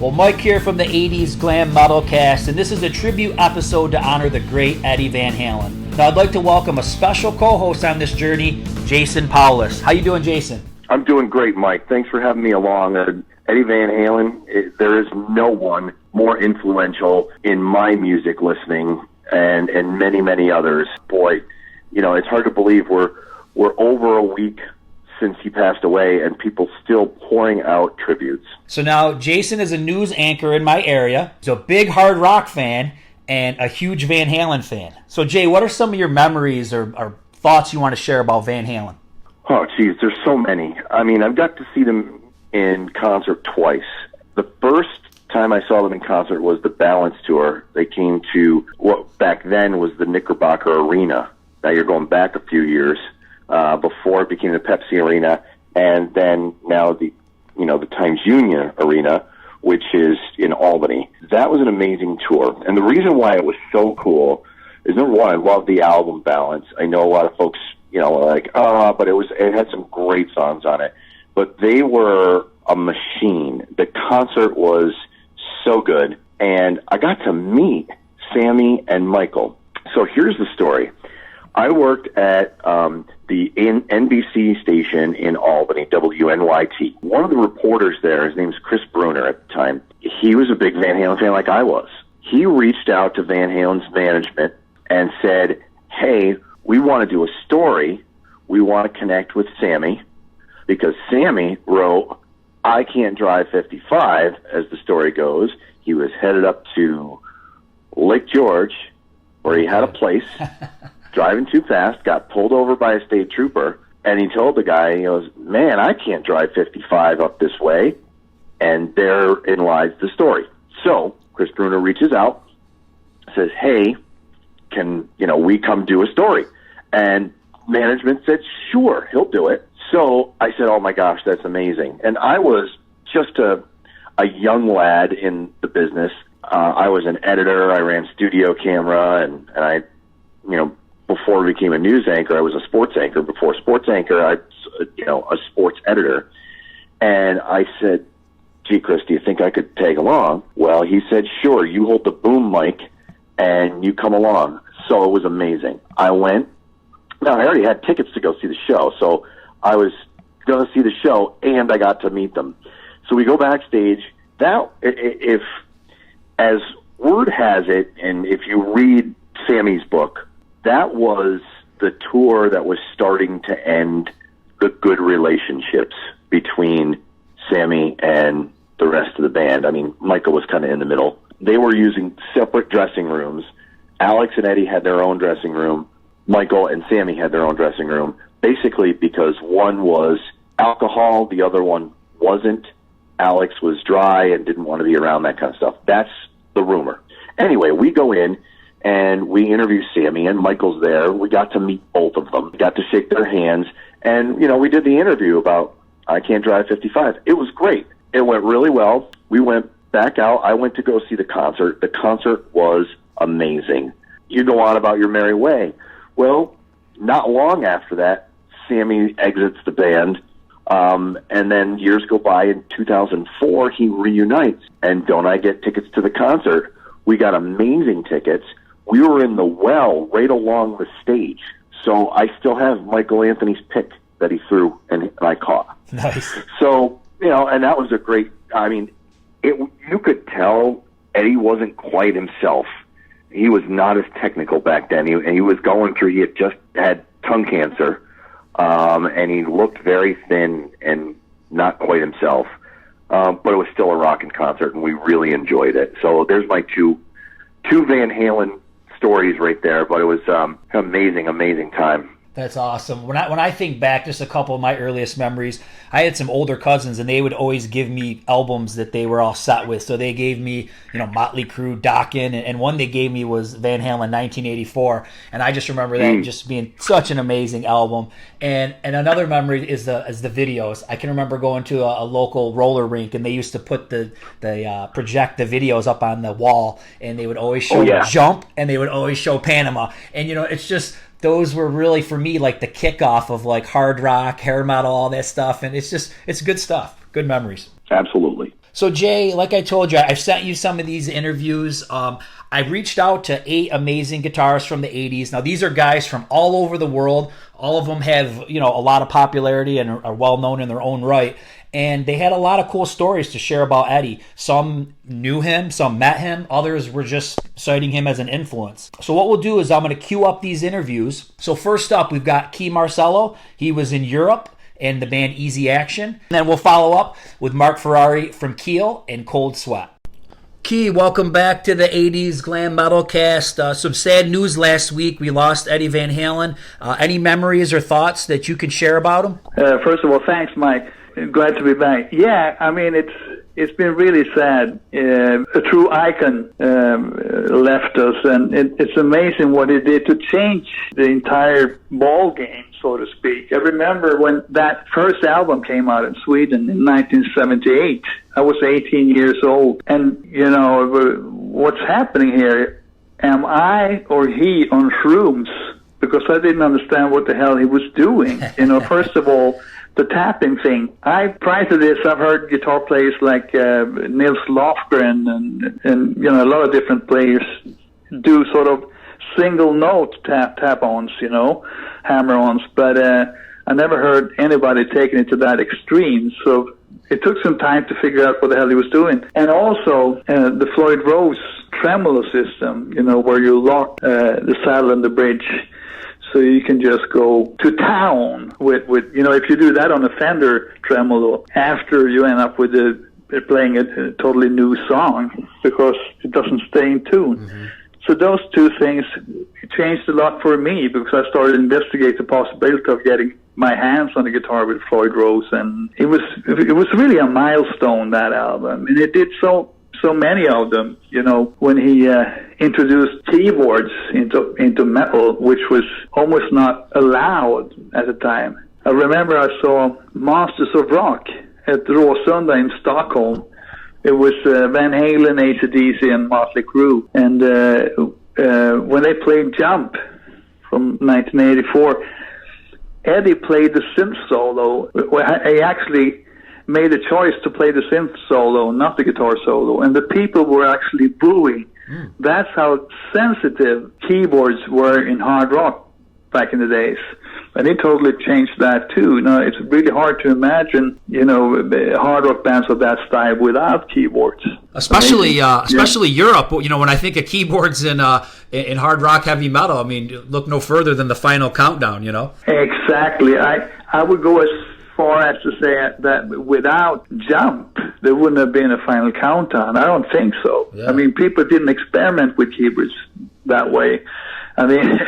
Well, Mike here from the 80's Glam Metalcast, and this is a tribute episode to honor the great Eddie Van Halen. Now, I'd like to welcome a special co-host on this journey, Jason Powles. How you doing, Jason? I'm doing great, Mike. Thanks for having me along. Eddie Van Halen, there is no one more influential in my music listening and many, many others. Boy, you know, it's hard to believe we're over a week since he passed away, and people still pouring out tributes. So now, Jason is a news anchor in my area. He's a big hard rock fan and a huge Van Halen fan. So, Jay, what are some of your memories or thoughts you want to share about Van Halen? Oh, geez, there's so many. I mean, I've got to see them in concert twice. The first time I saw them in concert was the Balance Tour. They came to what back then was the Knickerbocker Arena. Now you're going back a few years. Before it became the Pepsi Arena, and then now the Times Union Arena, which is in Albany. That was an amazing tour, and the reason why it was so cool is, number one, I love the album Balance. I know a lot of folks, are like, but it had some great songs on it. But they were a machine. The concert was so good, and I got to meet Sammy and Michael. So here's the story. I worked at the NBC station in Albany, WNYT. One of the reporters there, his name's Chris Bruner at the time, he was a big Van Halen fan like I was. He reached out to Van Halen's management and said, hey, we want to do a story. We want to connect with Sammy, because Sammy wrote I Can't Drive 55, as the story goes. He was headed up to Lake George, where he had a place. Driving too fast, got pulled over by a state trooper, and he told the guy, he goes, man, I can't drive 55 up this way, and therein lies the story. So Chris Bruner reaches out, says, hey, can we come do a story? And management said, sure, he'll do it. So I said, oh my gosh, that's amazing. And I was just a young lad in the business. I was an editor. I ran studio camera, and I, before I became a news anchor, I was a sports anchor. Before sports anchor, I was, a sports editor. And I said, gee, Chris, do you think I could tag along? Well, he said, sure, you hold the boom mic and you come along. So it was amazing. I went. Now, I already had tickets to go see the show, so I was going to see the show, and I got to meet them. So we go backstage. Now, if, as word has it, and if you read Sammy's book, that was the tour that was starting to end the good relationships between Sammy and the rest of the band. I mean, Michael was kind of in the middle. They were using separate dressing rooms. Alex and Eddie had their own dressing room. Michael and Sammy had their own dressing room, basically because one was alcohol, the other one wasn't. Alex was dry and didn't want to be around that kind of stuff. That's the rumor. Anyway, we go in, and we interview Sammy, and Michael's there. We got to meet both of them, got to shake their hands, and, we did the interview about I Can't Drive 55. It was great. It went really well. We went back out. I went to go see the concert. The concert was amazing. You go on about your merry way. Well, not long after that, Sammy exits the band, and then years go by. In 2004, he reunites, and don't I get tickets to the concert? We got amazing tickets. We were in the well right along the stage. So I still have Michael Anthony's pick that he threw and I caught. Nice. So, and that was a great, you could tell Eddie wasn't quite himself. He was not as technical back then. He was going through, he had just had tongue cancer, and he looked very thin and not quite himself. But it was still a rocking concert, and we really enjoyed it. So there's my two Van Halen stories right there, but it was amazing time. That's awesome. When I think back, just a couple of my earliest memories, I had some older cousins, and they would always give me albums that they were all set with. So they gave me, Motley Crue, Dokken, and one they gave me was Van Halen 1984. And I just remember that just being such an amazing album. And another memory is the videos. I can remember going to a local roller rink, and they used to put project the videos up on the wall, and they would always show Jump, and they would always show Panama. And it's just, those were really, for me, like the kickoff of like hard rock, hair metal, all that stuff. And it's good stuff. Good memories. Absolutely. So Jay, like I told you, I've sent you some of these interviews. I reached out to 8 amazing guitarists from the 80s. Now, these are guys from all over the world. All of them have, a lot of popularity and are well known in their own right. And they had a lot of cool stories to share about Eddie. Some knew him, some met him, others were just citing him as an influence. So what we'll do is I'm going to queue up these interviews. So first up, we've got Kee Marcello. He was in Europe and the band Easy Action. And then we'll follow up with Mark Ferrari from Keel and Cold Sweat. Kee, welcome back to the 80s Glam Metalcast. Some sad news last week. We lost Eddie Van Halen. Any memories or thoughts that you can share about him? First of all, thanks, Mike. Glad to be back. Yeah, I mean, it's been really sad. A true icon left us, and it's amazing what he did to change the entire ball game, so to speak. I remember when that first album came out in Sweden in 1978. I was 18 years old, and what's happening here? Am I or he on shrooms? Because I didn't understand what the hell he was doing. First of all, the tapping thing. Prior to this, I've heard guitar players like Nils Lofgren and a lot of different players do sort of single note tap-ons, hammer-ons. But I never heard anybody taking it to that extreme. So it took some time to figure out what the hell he was doing. And also the Floyd Rose tremolo system, where you lock the saddle and the bridge. So you can just go to town with if you do that on a Fender tremolo, after you end up with playing a totally new song because it doesn't stay in tune. Mm-hmm. So those two things changed a lot for me because I started to investigate the possibility of getting my hands on the guitar with Floyd Rose, and it was really a milestone, that album, and it did so many of them, when he introduced keyboards into metal, which was almost not allowed at the time. I remember I saw Masters of Rock at Råsunda in Stockholm. It was Van Halen, AC/DC, and Motley Crue. And when they played Jump from 1984, Eddie played the synth solo. He actually made a choice to play the synth solo, not the guitar solo, and the people were actually booing. That's how sensitive keyboards were in hard rock back in the days. And he totally changed that too. It's really hard to imagine, hard rock bands of that style without keyboards. Especially Europe. When I think of keyboards in hard rock heavy metal, I mean, look no further than the Final Countdown. Exactly. I would go as far as to say that without Jump, there wouldn't have been a Final Countdown. I don't think so. Yeah. I mean, people didn't experiment with keyboards that way. I mean,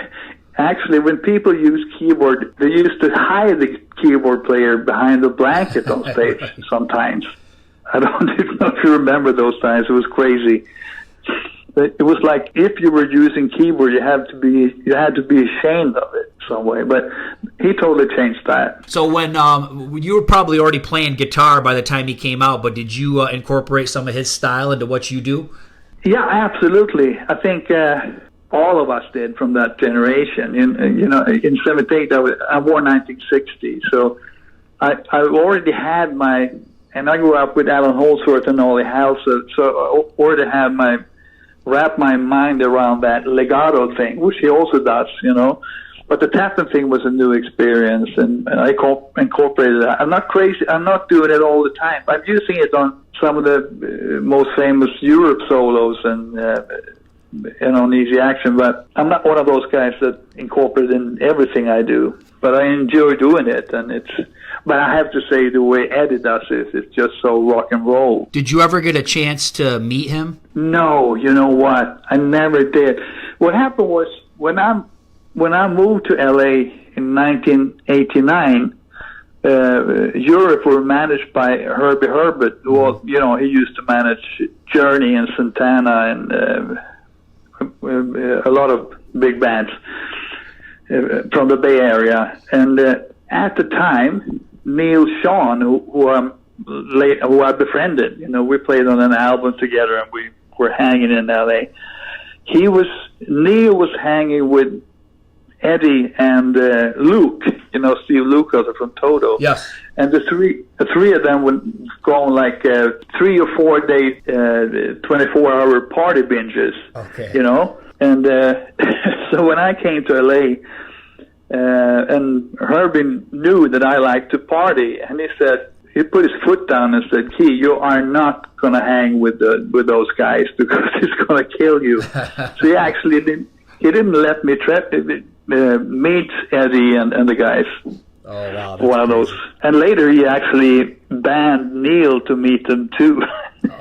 actually, when people use keyboard, they used to hide the keyboard player behind a blanket on stage sometimes. I don't know if you remember those times. It was crazy. It was like if you were using keyboard, you had to be ashamed of it some way. But he totally changed that. So when you were probably already playing guitar by the time he came out, but did you incorporate some of his style into what you do? Yeah, absolutely. I think all of us did from that generation. In '78, I wore 1960, so I already had and I grew up with Alan Holdsworth and Ollie House, so I already had wrap my mind around that legato thing, which he also does, But the tapping thing was a new experience, and I incorporated that. I'm not crazy. I'm not doing it all the time. I'm using it on some of the most famous Europe solos and on Easy Action, but I'm not one of those guys that incorporate in everything I do. But I enjoy doing it, but I have to say the way Eddie does it's just so rock and roll. Did you ever get a chance to meet him? No, you know what? I never did. What happened was when I moved to LA in 1989, Europe were managed by Herbie Herbert, who he used to manage Journey and Santana and a lot of big bands from the Bay Area. And at the time, Neil Sean, who I befriended, we played on an album together and we were hanging in LA. Neil was hanging with Eddie and Luke, Steve Lukather from Toto. Yes. And the three of them would go on like 3 or 4 day, 24-hour party binges. Okay. And so when I came to LA, and Herbie knew that I liked to party, and he put his foot down and said, "Kee, you are not going to hang with those guys because it's going to kill you." So he actually didn't let me meet Eddie and the guys. Oh, wow. One of those. And later he actually banned Neil to meet them too.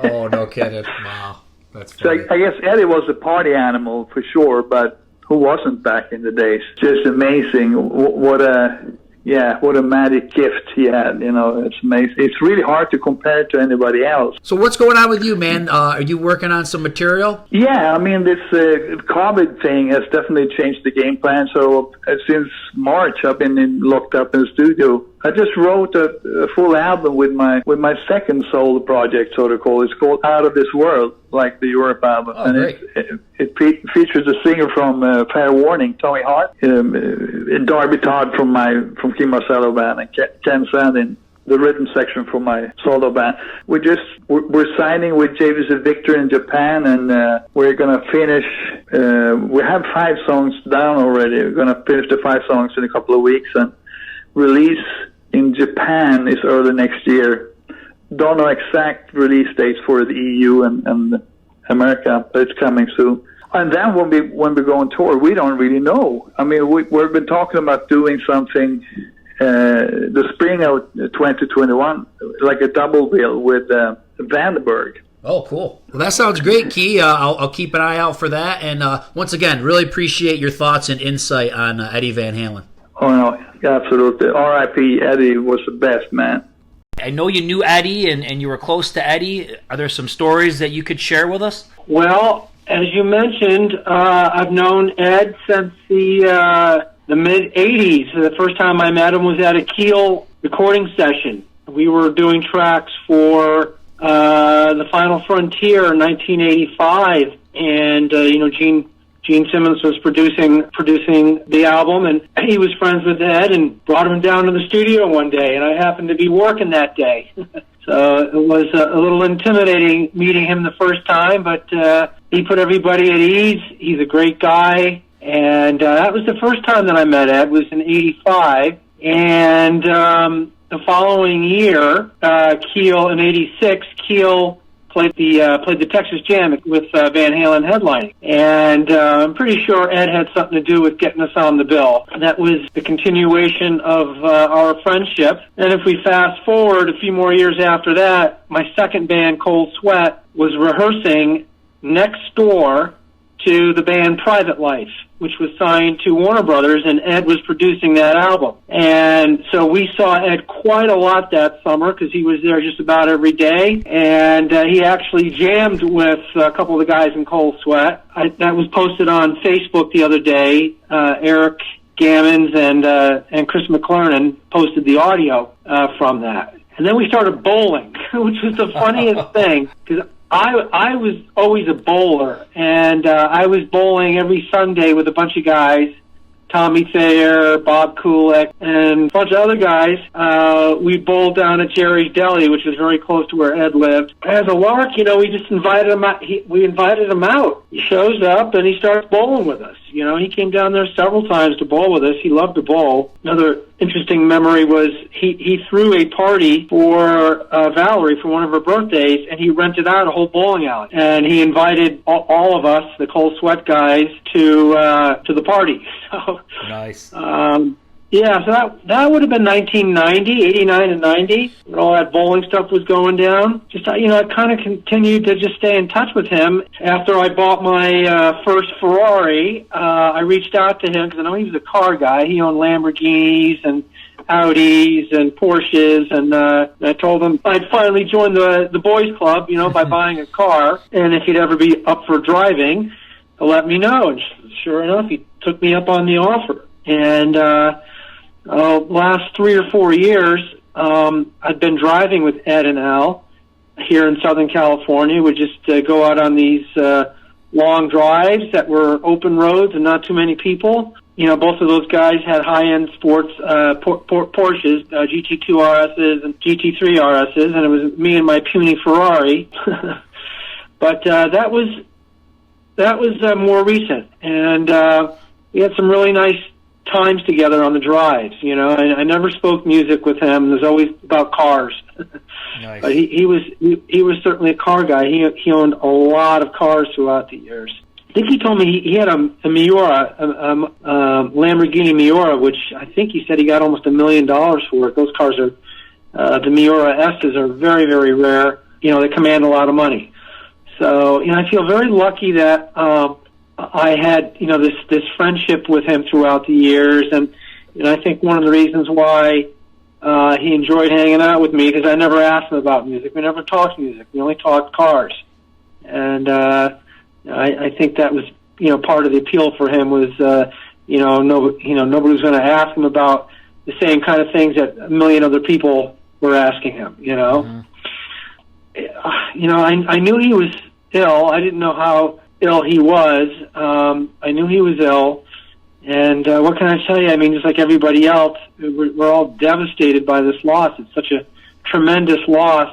Oh, no kidding. Wow. That's funny. So I guess Eddie was a party animal for sure, but who wasn't back in the days? Just amazing. What a magic gift he had. It's amazing. It's really hard to compare to anybody else. So what's going on with you, man? Are you working on some material? Yeah, I mean, this COVID thing has definitely changed the game plan. So since March, I've been locked up in the studio. I just wrote a full album with my second solo project, so to call it. It's called Out of This World, like the Europe album. Oh, and great. It features a singer from Fair Warning, Tommy Hart, Darby Todd from Kee Marcello band, and Ken Sand in the rhythm section from my solo band. We're signing with JVC Victor in Japan, and we're gonna finish. We have 5 songs down already. We're gonna finish the 5 songs in a couple of weeks and release in Japan is early next year. Don't know exact release dates for the EU and America, but it's coming soon. And then when we go on tour, we don't really know. I mean, we've been talking about doing something the spring of 2021, like a double bill with Vandenberg. Oh, cool. Well, that sounds great, Kee. I'll keep an eye out for that. And once again, really appreciate your thoughts and insight on Eddie Van Halen. Oh, no, absolutely. R.I.P. Eddie was the best, man. I know you knew Eddie and you were close to Eddie. Are there some stories that you could share with us? Well, as you mentioned, I've known Ed since the mid-'80s. The first time I met him was at a Keel recording session. We were doing tracks for The Final Frontier in 1985, and Gene Simmons was producing the album, and he was friends with Ed and brought him down to the studio one day, and I happened to be working that day. So it was a little intimidating meeting him the first time, but he put everybody at ease. He's a great guy, and that was the first time that I met Ed, was in '85, and the following year, Keel in '86, Keel played the Texas Jam with Van Halen headlining, and I'm pretty sure Ed had something to do with getting us on the bill. That was the continuation of our friendship. And if we fast forward a few more years after that, my second band, Cold Sweat, was rehearsing next door to the band Private Life, which was signed to Warner Brothers, and Ed was producing that album. And so we saw Ed quite a lot that summer because he was there just about every day, and he actually jammed with a couple of the guys in Cold Sweat. That was posted on Facebook the other day. Eric Gammons and Chris McClernand posted the audio from that. And then we started bowling, which was the funniest thing, because I was always a bowler, and I was bowling every Sunday with a bunch of guys, Tommy Thayer, Bob Kulick, and a bunch of other guys. We bowled down at Jerry's Deli, which is very close to where Ed lived. As a lark, we just invited him out. We invited him out. He shows up, and he starts bowling with us. He came down there several times to bowl with us. He loved to bowl. Another interesting memory was he threw a party for Valerie for one of her birthdays, and he rented out a whole bowling alley. And he invited all of us, the Cold Sweat guys, to the party. So, nice. Yeah, so that would have been 1990, 89 and 90, when all that bowling stuff was going down. Just, I kind of continued to just stay in touch with him. After I bought my first Ferrari, I reached out to him because I know he was a car guy. He owned Lamborghinis and Audis and Porsches, and I told him I'd finally joined the boys club, by buying a car, and if he'd ever be up for driving, to let me know. And sure enough, he took me up on the offer. And last 3 or 4 years, I'd been driving with Ed and Al here in Southern California. We'd just go out on these long drives that were open roads and not too many people. both of those guys had high-end sports Porsches, GT2 RSs and GT3 RSs, and it was me and my puny Ferrari. But that was more recent, and we had some really nice times together on the drives. I never spoke music with him. It was always about cars. Nice. But he was certainly a car guy. He owned a lot of cars throughout the years. I think he told me he had a Miura, Lamborghini Miura, which I think he said he got almost $1 million for it. Those cars are, the Miura S's are very, very rare. They command a lot of money. So, I feel very lucky that I had, this friendship with him throughout the years. And I think one of the reasons why he enjoyed hanging out with me, because I never asked him about music. We never talked music. We only talked cars. And I think that was, part of the appeal for him was, nobody was going to ask him about the same kind of things that a million other people were asking him, Mm-hmm. I knew he was ill. I didn't know how ill he was. I knew he was ill. And what can I tell you? I mean, just like everybody else, we're all devastated by this loss. It's such a tremendous loss,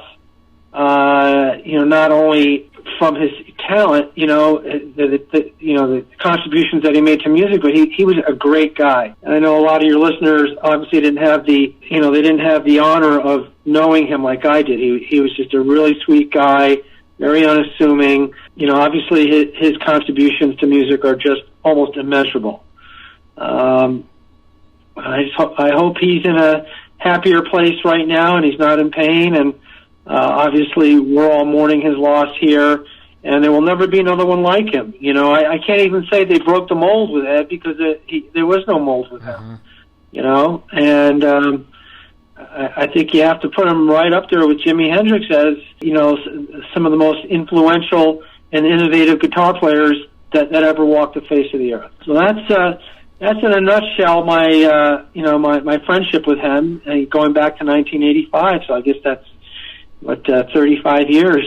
not only from his talent, the contributions that he made to music, but he was a great guy. And I know a lot of your listeners obviously didn't have the honor of knowing him like I did. He was just a really sweet guy, very unassuming. Obviously his contributions to music are just almost immeasurable. I hope he's in a happier place right now and he's not in pain. And obviously, we're all mourning his loss here, and there will never be another one like him. I can't even say they broke the mold with Ed because there was no mold with him. And I think you have to put him right up there with Jimi Hendrix as some of the most influential and innovative guitar players that ever walked the face of the earth. So that's in a nutshell my friendship with him, going back to 1985. So I guess that's 35 years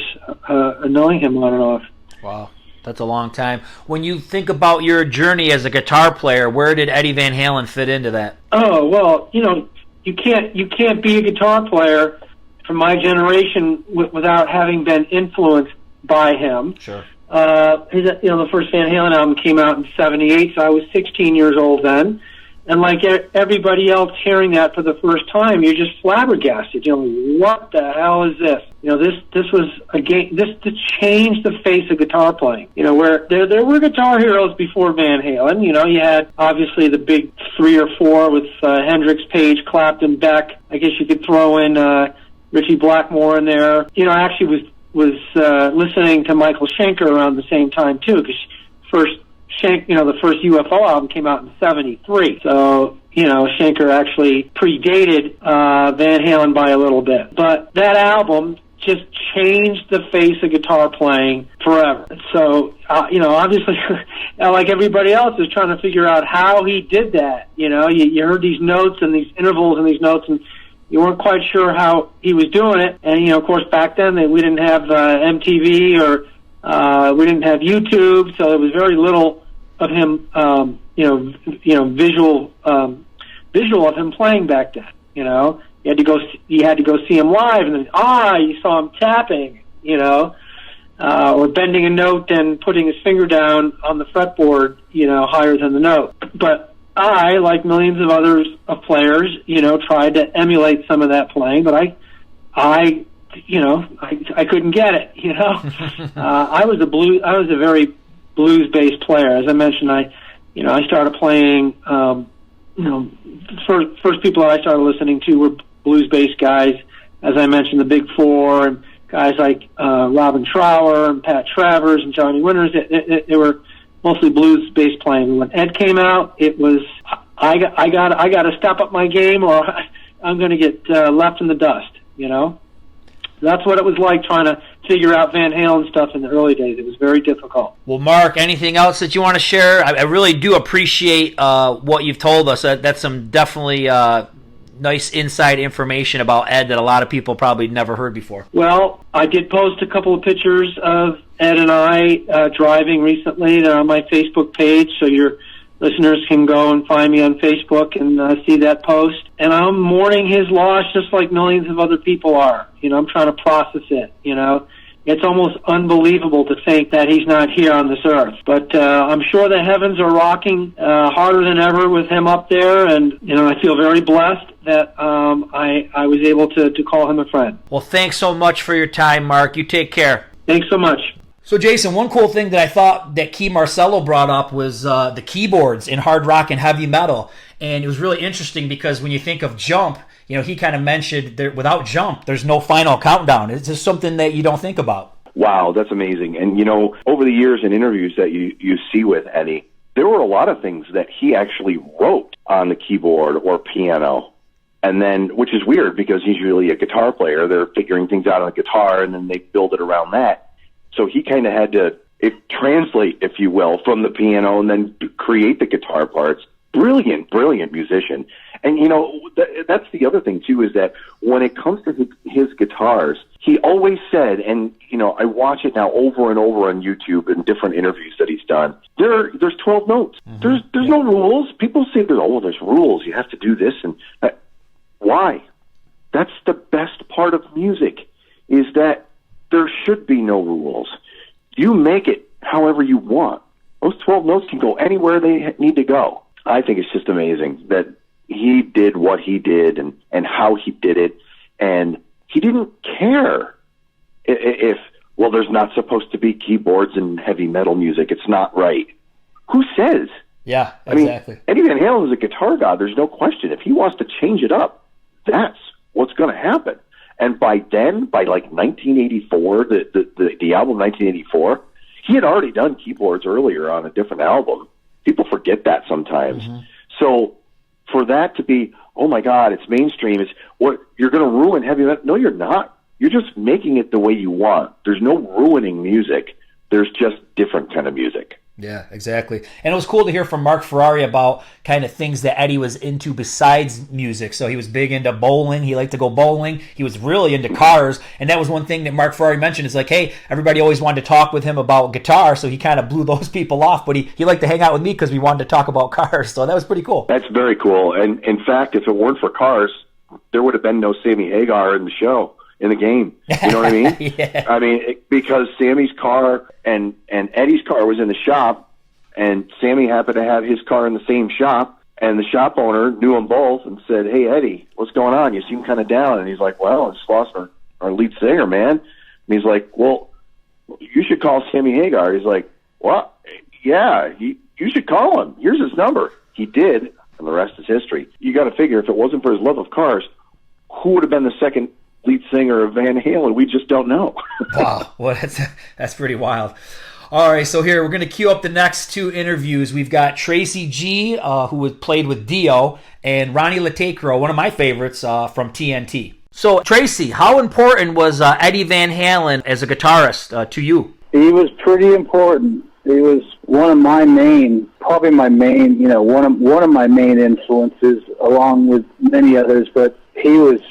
knowing him on and off. Wow, that's a long time. When you think about your journey as a guitar player, where did Eddie Van Halen fit into that? Oh, well, you can't be a guitar player from my generation without having been influenced by him. Sure. The first Van Halen album came out in '78, so I was 16 years old then. And like everybody else hearing that for the first time, you're just flabbergasted. What the hell is this? This was a game. This changed the face of guitar playing. Where there were guitar heroes before Van Halen. You had obviously the big 3 or 4 with Hendrix, Page, Clapton, Beck. I guess you could throw in Ritchie Blackmore in there. I actually was listening to Michael Schenker around the same time too, because the first UFO album came out in '73. So, Schenker actually predated Van Halen by a little bit. But that album just changed the face of guitar playing forever. So, obviously, like everybody else is trying to figure out how he did that. You heard these notes and these intervals in these notes, and you weren't quite sure how he was doing it. And, of course, back then we didn't have MTV or we didn't have YouTube, so there was very little of him, visual of him playing back then. You had to go see him live, and then you saw him tapping, or bending a note and putting his finger down on the fretboard, higher than the note. But I, like millions of others of players, tried to emulate some of that playing, but I couldn't get it. I was a very blues-based player. As I mentioned, I started playing. First people that I started listening to were blues-based guys. As I mentioned, the Big Four and guys like Robin Trower and Pat Travers and Johnny Winters. They were mostly blues-based playing. When Ed came out, it was I got to step up my game, or I'm going to get left in the dust. That's what it was like trying to figure out Van Halen stuff in the early days. It was very difficult. Well, Mark, anything else that you want to share? I really do appreciate what you've told us. That's some definitely nice inside information about Ed that a lot of people probably never heard before. Well, I did post a couple of pictures of Ed and I driving recently. They're on my Facebook page, so your listeners can go and find me on Facebook and see that post. And I'm mourning his loss just like millions of other people are. I'm trying to process it, It's almost unbelievable to think that he's not here on this earth. But I'm sure the heavens are rocking harder than ever with him up there. And, I feel very blessed that I was able to call him a friend. Well, thanks so much for your time, Mark. You take care. Thanks so much. So, Jason, one cool thing that I thought that Kee Marcello brought up was the keyboards in hard rock and heavy metal. And it was really interesting because when you think of Jump, he kind of mentioned that without Jump, there's no final countdown. It's just something that you don't think about. Wow, that's amazing. And, over the years in interviews that you see with Eddie, there were a lot of things that he actually wrote on the keyboard or piano. And then, which is weird because he's really a guitar player. They're figuring things out on the guitar, and then they build it around that. So he kind of had to translate, if you will, from the piano and then create the guitar parts. Brilliant musician. And, that's the other thing, too, is that when it comes to his guitars, he always said, and, I watch it now over and over on YouTube in different interviews that he's done, there's 12 notes. Mm-hmm. There's no rules. People say, there's rules. You have to do this. And why? That's the best part of music, is that there should be no rules. You make it however you want. Those 12 notes can go anywhere they need to go. I think it's just amazing that he did what he did and how he did it. And he didn't care if there's not supposed to be keyboards in heavy metal music. It's not right. Who says? Yeah, exactly. Eddie Van Halen is a guitar god. There's no question. If he wants to change it up, that's what's going to happen. And by then, by like 1984, the album 1984, he had already done keyboards earlier on a different album. People forget that sometimes. Mm-hmm. So for that to be, oh my God, it's mainstream, it's what you're going to ruin heavy metal. No, you're not. You're just making it the way you want. There's no ruining music. There's just different kind of music. Yeah, exactly. And it was cool to hear from Mark Ferrari about kind of things that Eddie was into besides music. So he was big into bowling. He liked to go bowling. He was really into cars. And that was one thing that Mark Ferrari mentioned is like, hey, everybody always wanted to talk with him about guitar. So he kind of blew those people off. But he liked to hang out with me because we wanted to talk about cars. So that was pretty cool. That's very cool. And in fact, if it weren't for cars, there would have been no Sammy Hagar in the show. In the game, you know what I mean? Yeah. I mean, because Sammy's car and Eddie's car was in the shop, and Sammy happened to have his car in the same shop, and the shop owner knew them both and said, "Hey, Eddie, what's going on? You seem kind of down." And he's like, "Well, I just lost our lead singer, man." And he's like, "Well, you should call Sammy Hagar." He's like, "Well, yeah, you should call him. Here's his number." He did, and the rest is history. You got to figure, if it wasn't for his love of cars, who would have been the second lead singer of Van Halen? We just don't know. Wow, well, that's pretty wild. All right, so here we're going to queue up the next two interviews. We've got Tracy G, who played with Dio, and Ronni Le Tekro, one of my favorites from TNT. So, Tracy, how important was Eddie Van Halen as a guitarist to you? He was pretty important. He was one of my main, probably my main, one of my main influences, along with many others, but he was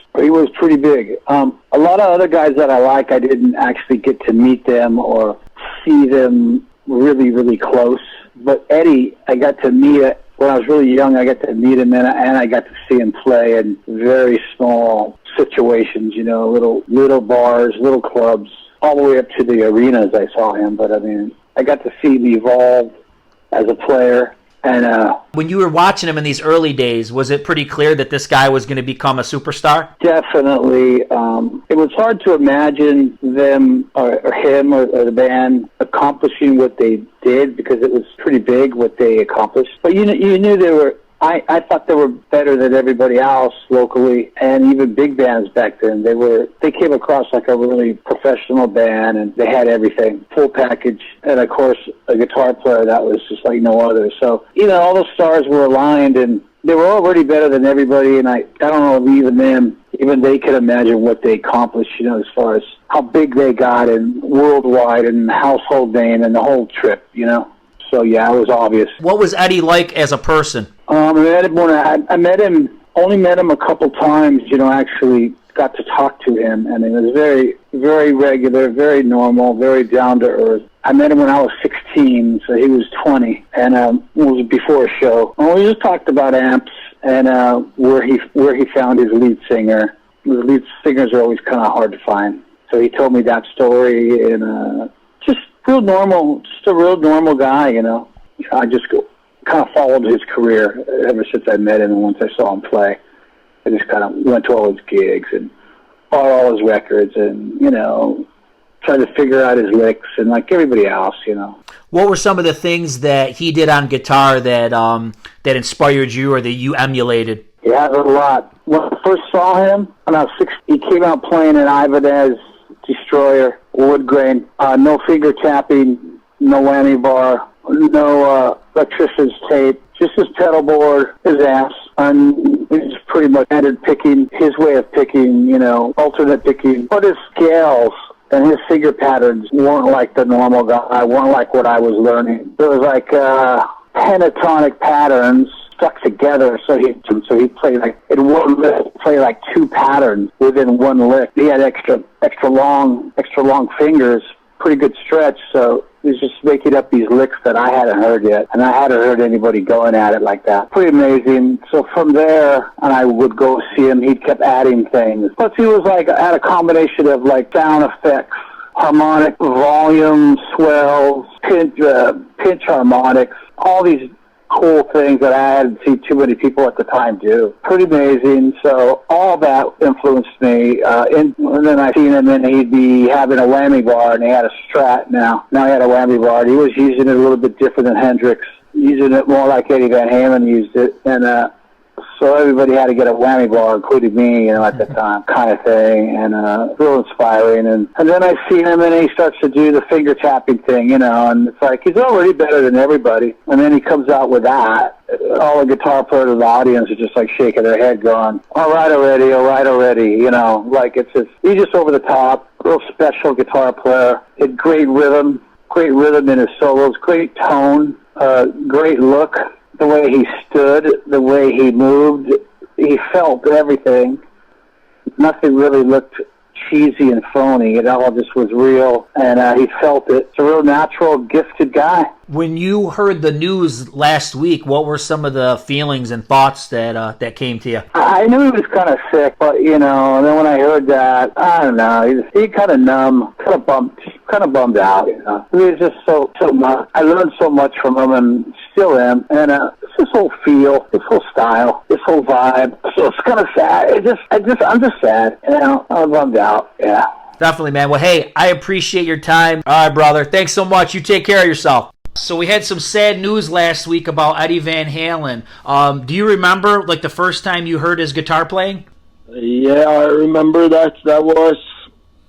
pretty big. A lot of other guys that I like, I didn't actually get to meet them or see them really, really close. But Eddie, I got to meet it when I was really young. I got to meet him, and I got to see him play in very small situations, little bars, little clubs, all the way up to the arenas I saw him. But, I mean, I got to see him evolve as a player. And when you were watching him in these early days, was it pretty clear that this guy was going to become a superstar? Definitely. It was hard to imagine them or him or the band accomplishing what they did, because it was pretty big what they accomplished. But you knew they were. I thought they were better than everybody else locally, and even big bands back then. They came across like a really professional band, and they had everything, full package, and of course a guitar player that was just like no other. So all the stars were aligned, and they were already better than everybody. And I don't know if even they could imagine what they accomplished, as far as how big they got and worldwide and household name and the whole trip, So yeah, it was obvious. What was Eddie like as a person? I met him a couple times, actually got to talk to him, and he was very, very regular, very normal, very down to earth. I met him when I was 16, so he was 20, and it was before a show. And we just talked about amps and where he found his lead singer. The lead singers are always kind of hard to find. So he told me that story, and just real normal, just a real normal guy, you know. I just kind of followed his career ever since I met him, and once I saw him play, I just kind of went to all his gigs and bought all his records and, you know, tried to figure out his licks and like everybody else, you know. What were some of the things that he did on guitar that that inspired you or that you emulated? He has a lot. When I first saw him, when I was 6, he came out playing an Ibanez Destroyer, wood grain, no finger tapping, no whammy bar, no electrician's tape, just his pedal board, his amps, and he's pretty much ended picking, his way of picking, you know, alternate picking, but his scales and his finger patterns weren't like the normal guy, weren't like what I was learning. It was like pentatonic patterns stuck together, so he played like in one lick, play like 2 patterns within one lick. He had extra long fingers, pretty good stretch, so he was just making up these licks that I hadn't heard yet, and I hadn't heard anybody going at it like that. Pretty amazing. So from there, and I would go see him, he kept adding things. Plus he was like, had a combination of like sound effects, harmonic, volume, swells, pinch harmonics, all these cool things that I hadn't seen too many people at the time do. Pretty amazing. So all that influenced me. And then I seen him, and he'd be having a whammy bar, and he had a Strat now. Now he had a whammy bar. He was using it a little bit different than Hendrix, using it more like Eddie Van Halen used it. And so everybody had to get a whammy bar, including me, you know, at the time, kind of thing, and real inspiring. And then I see him, and he starts to do the finger tapping thing, you know, and it's like he's already better than everybody. And then he comes out with that. All the guitar players in the audience are just like shaking their head, going, all right already, you know, like it's just, he's just over the top, real special guitar player. Had great rhythm in his solos, great tone, great look. The way he stood, the way he moved, he felt everything. Nothing really looked cheesy and phony. It all just was real, and he felt it. It's a real natural, gifted guy. When you heard the news last week, what were some of the feelings and thoughts that came to you? I knew he was kind of sick, but, you know, and then when I heard that, I don't know, he kind of numb, kind of bummed out, you know. He was just so much. I learned so much from him and still am, and this whole feel, this whole style, this whole vibe. So it's kind of sad. I'm just sad, you know. I'm bummed out, yeah. Definitely, man. Well, hey, I appreciate your time. All right, brother. Thanks so much. You take care of yourself. So we had some sad news last week about Eddie Van Halen. Do you remember, like, the first time you heard his guitar playing? Yeah, I remember that. That was,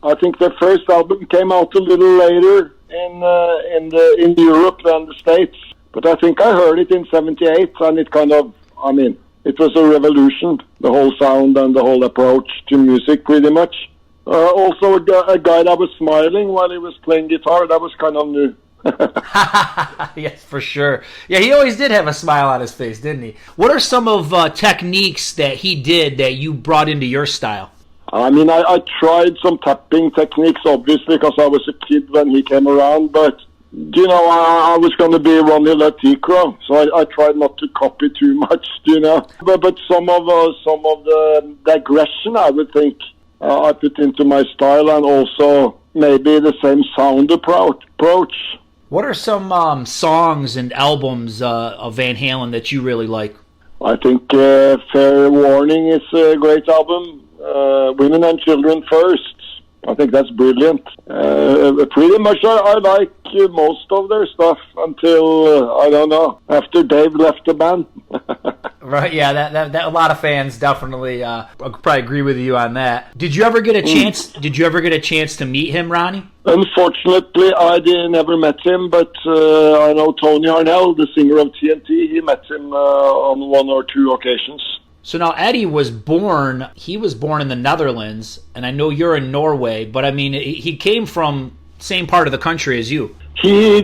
I think the first album came out a little later in Europe than the States. But I think I heard it in '78, and it kind of, I mean, it was a revolution, the whole sound and the whole approach to music, pretty much. Also, a guy that was smiling while he was playing guitar, that was kind of new. Yes, for sure. Yeah, he always did have a smile on his face, didn't he? What are some of techniques that he did that you brought into your style? I mean, I tried some tapping techniques, obviously, because I was a kid when he came around, but, you know, I was going to be Ronni Le Tekrø, so I tried not to copy too much, you know. But some of the aggression, I would think, I put into my style, and also maybe the same sound approach. What are some songs and albums of Van Halen that you really like? I think Fair Warning is a great album. Women and Children First. I think that's brilliant. Pretty much I like most of their stuff until, I don't know, after Dave left the band. Right, yeah, that a lot of fans definitely probably agree with you on that. Did you ever get a chance? Did you ever get a chance to meet him, Ronnie? Unfortunately, I never met him, but I know Tony Harnell, the singer of TNT. He met him on 1 or 2 occasions. So now Eddie was born in the Netherlands, and I know you're in Norway, but I mean, he came from same part of the country as you. We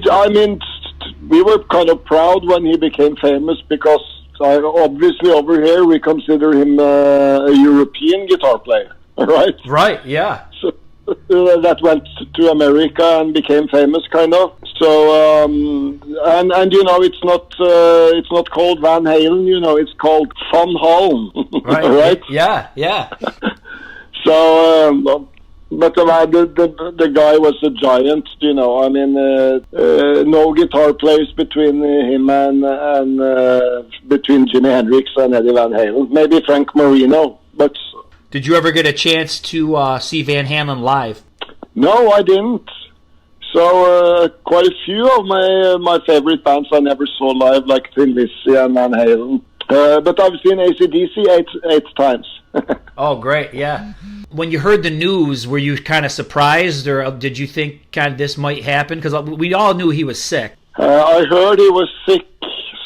were kind of proud when he became famous, because obviously over here we consider him a European guitar player. right? Right, yeah. So that went to America and became famous, kind of. So and you know, it's not called Van Halen. You know, it's called Van Halen, Right. right? Yeah, yeah. So. But the guy was a giant, you know. I mean, no guitar players between him and between Jimi Hendrix and Eddie Van Halen. Maybe Frank Marino, but Did you ever get a chance to see Van Halen live? no, I didn't. So quite a few of my favorite bands I never saw live, like Thin Lizzy and Van Halen. But I've seen AC/DC eight times. Oh, great, yeah. When you heard the news, were you kind of surprised, or did you think kind of this might happen? Because we all knew he was sick. I heard he was sick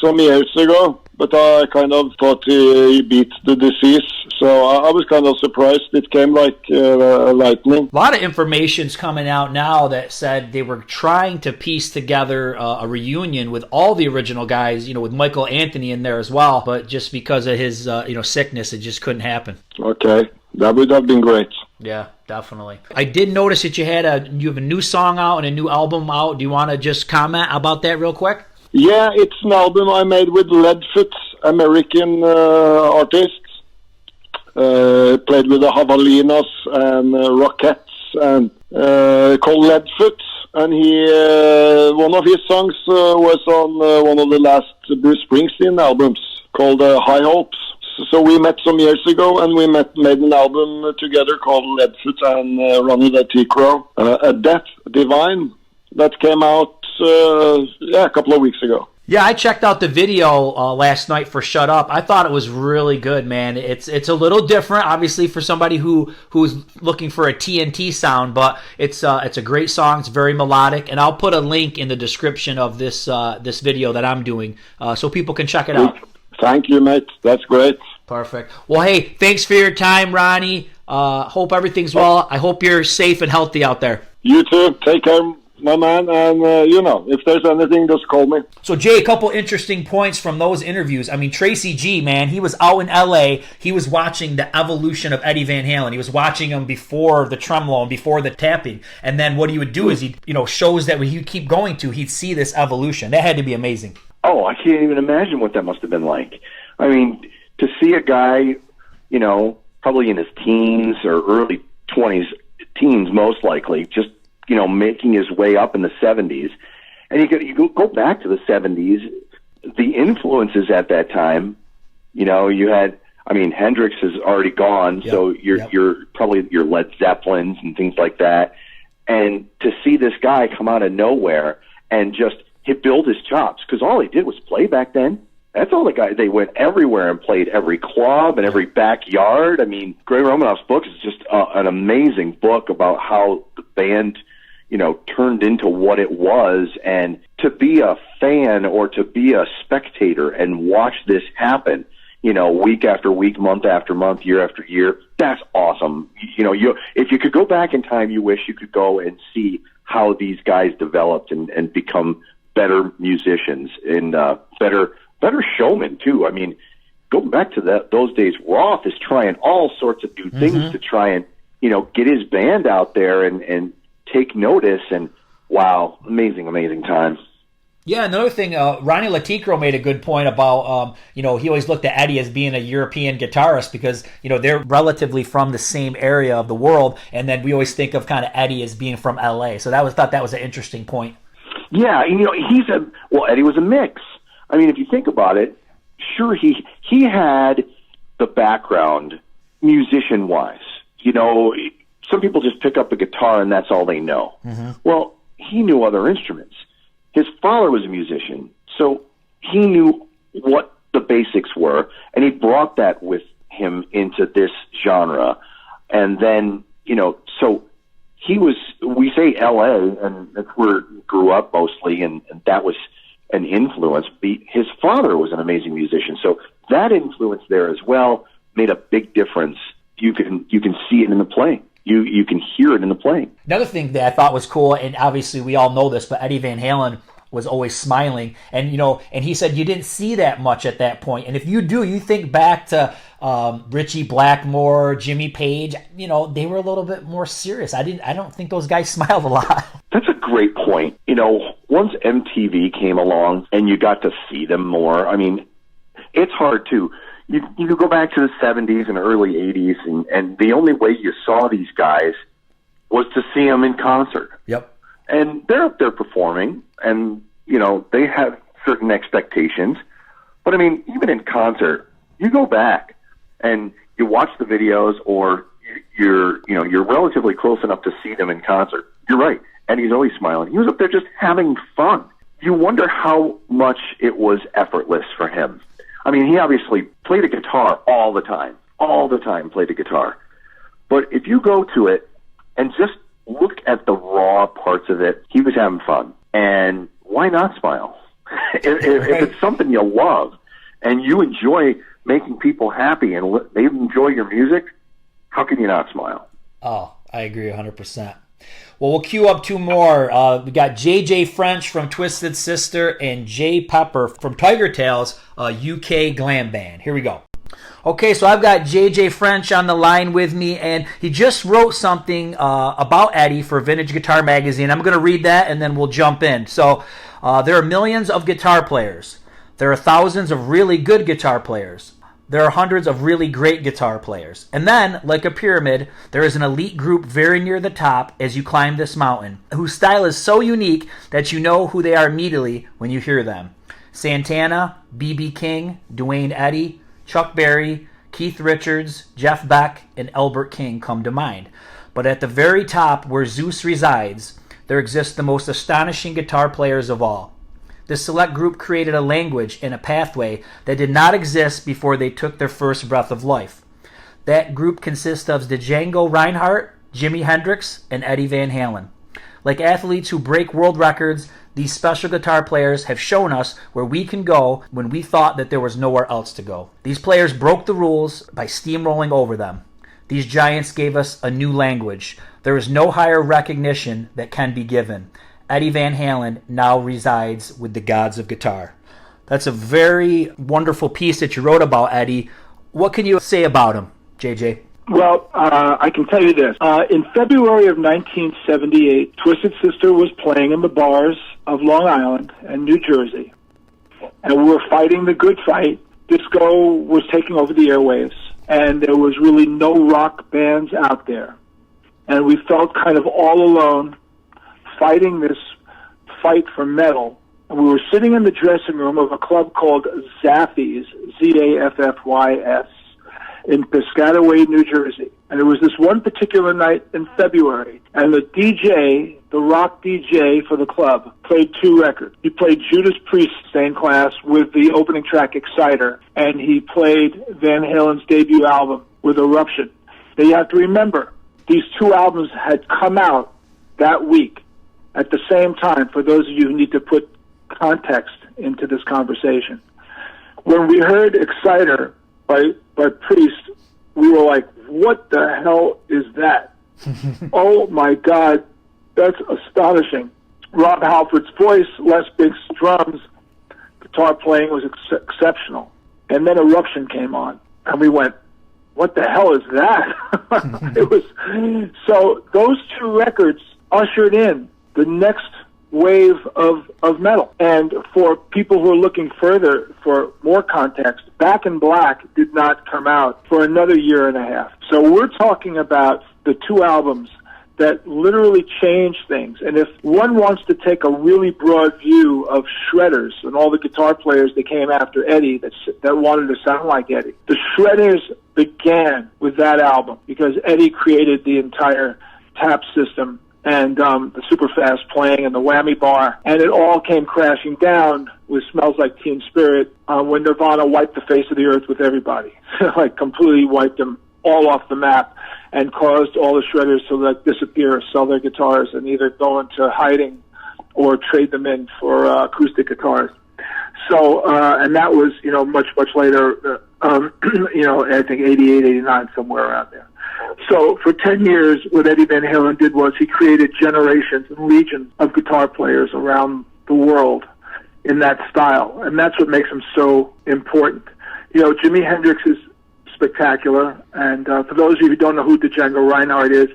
some years ago, but I kind of thought he beat the disease. So I was kind of surprised. It came like lightning. A lot of information's coming out now that said they were trying to piece together a reunion with all the original guys, you know, with Michael Anthony in there as well. But just because of his, sickness, it just couldn't happen. Okay, that would have been great. Yeah, definitely. I did notice that you have a new song out and a new album out. Do you want to just comment about that real quick? Yeah, it's an album I made with Leadfoot, American artists. Played with the Javelinas and Rockettes, and called Leadfoot. And he one of his songs was on one of the last Bruce Springsteen albums called High Hopes. So we met some years ago, and we made an album together called Leadfoot and Ronni Le Tekro, A Death Divine, that came out a couple of weeks ago. Yeah, I checked out the video last night for Shut Up. I thought it was really good, man. It's a little different, obviously, for somebody who's looking for a TNT sound, but it's a great song. It's very melodic, and I'll put a link in the description of this video that I'm doing so people can check it out. Thank you, mate. That's great. Perfect. Well, hey, thanks for your time, Ronnie. Hope everything's well. I hope you're safe and healthy out there. You too. Take care, my man. And, if there's anything, just call me. So, Jay, a couple interesting points from those interviews. I mean, Tracy G, man, he was out in L.A. He was watching the evolution of Eddie Van Halen. He was watching him before the tremolo and before the tapping. And then what he would do is shows that he'd keep going to, he'd see this evolution. That had to be amazing. Oh, I can't even imagine what that must have been like. I mean, to see a guy, probably in his teens or early 20s, teens most likely, just, making his way up in the 70s. And you go back to the 70s, the influences at that time, you had, Hendrix is already gone, so you're probably your Led Zeppelins and things like that. And to see this guy come out of nowhere and just build his chops, because all he did was play back then. That's all the guy. They went everywhere and played every club and every backyard. I mean, Greg Romanoff's book is just an amazing book about how the band, turned into what it was. And to be a fan or to be a spectator and watch this happen, week after week, month after month, year after year, that's awesome. If you could go back in time, you wish you could go and see how these guys developed and become better musicians and better showmen too. I mean, going back to those days, Roth is trying all sorts of new things to try and get his band out there and take notice. And wow, amazing time. Yeah, another thing, Ronni Le Tekro made a good point about, he always looked at Eddie as being a European guitarist because, they're relatively from the same area of the world, and then we always think of kind of Eddie as being from L.A. So thought that was an interesting point. Yeah, Eddie was a mix. I mean, if you think about it, sure, he had the background musician-wise. Some people just pick up a guitar and that's all they know. Mm-hmm. Well, he knew other instruments. His father was a musician, so he knew what the basics were, and he brought that with him into this genre. And then, so he was, we say L.A., and that's where he grew up mostly, and that was an influence. His father was an amazing musician, so that influence there as well made a big difference. You can see it in the playing. You can hear it in the playing. Another thing that I thought was cool, and obviously we all know this, but Eddie Van Halen was always smiling, and and he said you didn't see that much at that point. And if you do, you think back to Richie Blackmore, Jimmy Page, they were a little bit more serious. I don't think those guys smiled a lot. That's a great point. Once MTV came along and you got to see them more, I mean, it's hard to. You go back to the 70s and early 80s, and the only way you saw these guys was to see them in concert. Yep. And they're up there performing, and, they have certain expectations. But, I mean, even in concert, you go back and you watch the videos, or you're relatively close enough to see them in concert. You're right. Eddie's always smiling. He was up there just having fun. You wonder how much it was effortless for him. I mean, he obviously played a guitar all the time played a guitar. But if you go to it and just look at the raw parts of it, he was having fun. And why not smile? if it's something you love and you enjoy making people happy and they enjoy your music, how can you not smile? Oh, I agree 100%. Well, we'll queue up two more. We got JJ French from Twisted Sister and Jay Pepper from Tigertailz, UK glam band. Here we go. Okay, so I've got JJ French on the line with me, and he just wrote something about Eddie for Vintage Guitar Magazine. I'm going to read that, and then we'll jump in. So there are millions of guitar players. There are thousands of really good guitar players. There are hundreds of really great guitar players. And then, like a pyramid, there is an elite group very near the top as you climb this mountain, whose style is so unique that you know who they are immediately when you hear them. Santana, B.B. King, Duane Eddy, Chuck Berry, Keith Richards, Jeff Beck, and Albert King come to mind. But at the very top, where Zeus resides, there exist the most astonishing guitar players of all. This select group created a language and a pathway that did not exist before they took their first breath of life. That group consists of Django Reinhardt, Jimi Hendrix, and Eddie Van Halen. Like athletes who break world records, these special guitar players have shown us where we can go when we thought that there was nowhere else to go. These players broke the rules by steamrolling over them. These giants gave us a new language. There is no higher recognition that can be given. Eddie Van Halen now resides with the gods of guitar. That's a very wonderful piece that you wrote about Eddie. What can you say about him, JJ? Well, I can tell you this. In February of 1978, Twisted Sister was playing in the bars of Long Island and New Jersey. And we were fighting the good fight. Disco was taking over the airwaves, and there was really no rock bands out there. And we felt kind of all alone fighting this fight for metal. And we were sitting in the dressing room of a club called Zaffy's, Zaffys, in Piscataway, New Jersey. And it was this one particular night in February, and the DJ, the rock DJ for the club, played two records. He played Judas Priest's Stained Glass with the opening track Exciter, and he played Van Halen's debut album with Eruption. Now you have to remember, these two albums had come out that week at the same time, for those of you who need to put context into this conversation. When we heard Exciter by Priest, we were like, what the hell is that? Oh my God, that's astonishing. Rob Halford's voice, Les Bigg's drums, guitar playing was exceptional. And then Eruption came on, and we went, what the hell is that? It was so those two records ushered in the next wave of metal. And for people who are looking further for more context, Back in Black did not come out for another year and a half. So we're talking about the two albums that literally changed things. And if one wants to take a really broad view of shredders and all the guitar players that came after Eddie that wanted to sound like Eddie, the shredders began with that album because Eddie created the entire tap system and the super fast playing and the whammy bar, and it all came crashing down with Smells Like Teen Spirit when Nirvana wiped the face of the earth with everybody, like completely wiped them all off the map and caused all the shredders to disappear, sell their guitars, and either go into hiding or trade them in for acoustic guitars. So, and that was, much later, I think 88, 89, somewhere around there. So for 10 years, what Eddie Van Halen did was he created generations and legions of guitar players around the world in that style. And that's what makes him so important. Jimi Hendrix's spectacular. And for those of you who don't know who Django Reinhardt is,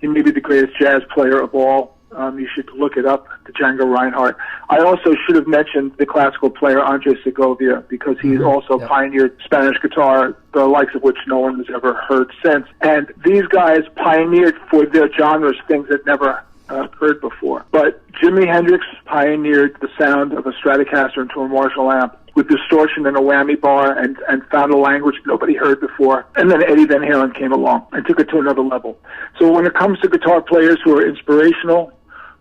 he may be the greatest jazz player of all. You should look it up, Django Reinhardt. I also should have mentioned the classical player Andre Segovia, because he also pioneered Spanish guitar, the likes of which no one has ever heard since. And these guys pioneered for their genres things that never heard before. But Jimi Hendrix pioneered the sound of a Stratocaster into a Marshall amp with distortion and a whammy bar, and found a language nobody heard before. And then Eddie Van Halen came along and took it to another level. So when it comes to guitar players who are inspirational,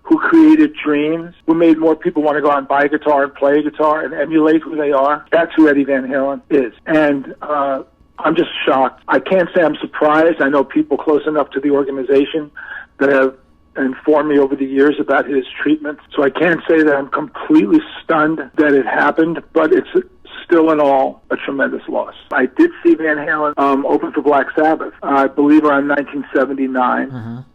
who created dreams, who made more people want to go out and buy a guitar and play a guitar and emulate who they are, that's who Eddie Van Halen is. And I'm just shocked. I can't say I'm surprised. I know people close enough to the organization that have informed me over the years about his treatment. So I can't say that I'm completely stunned that it happened, but it's still in all a tremendous loss. I did see Van Halen open for Black Sabbath, I believe around 1979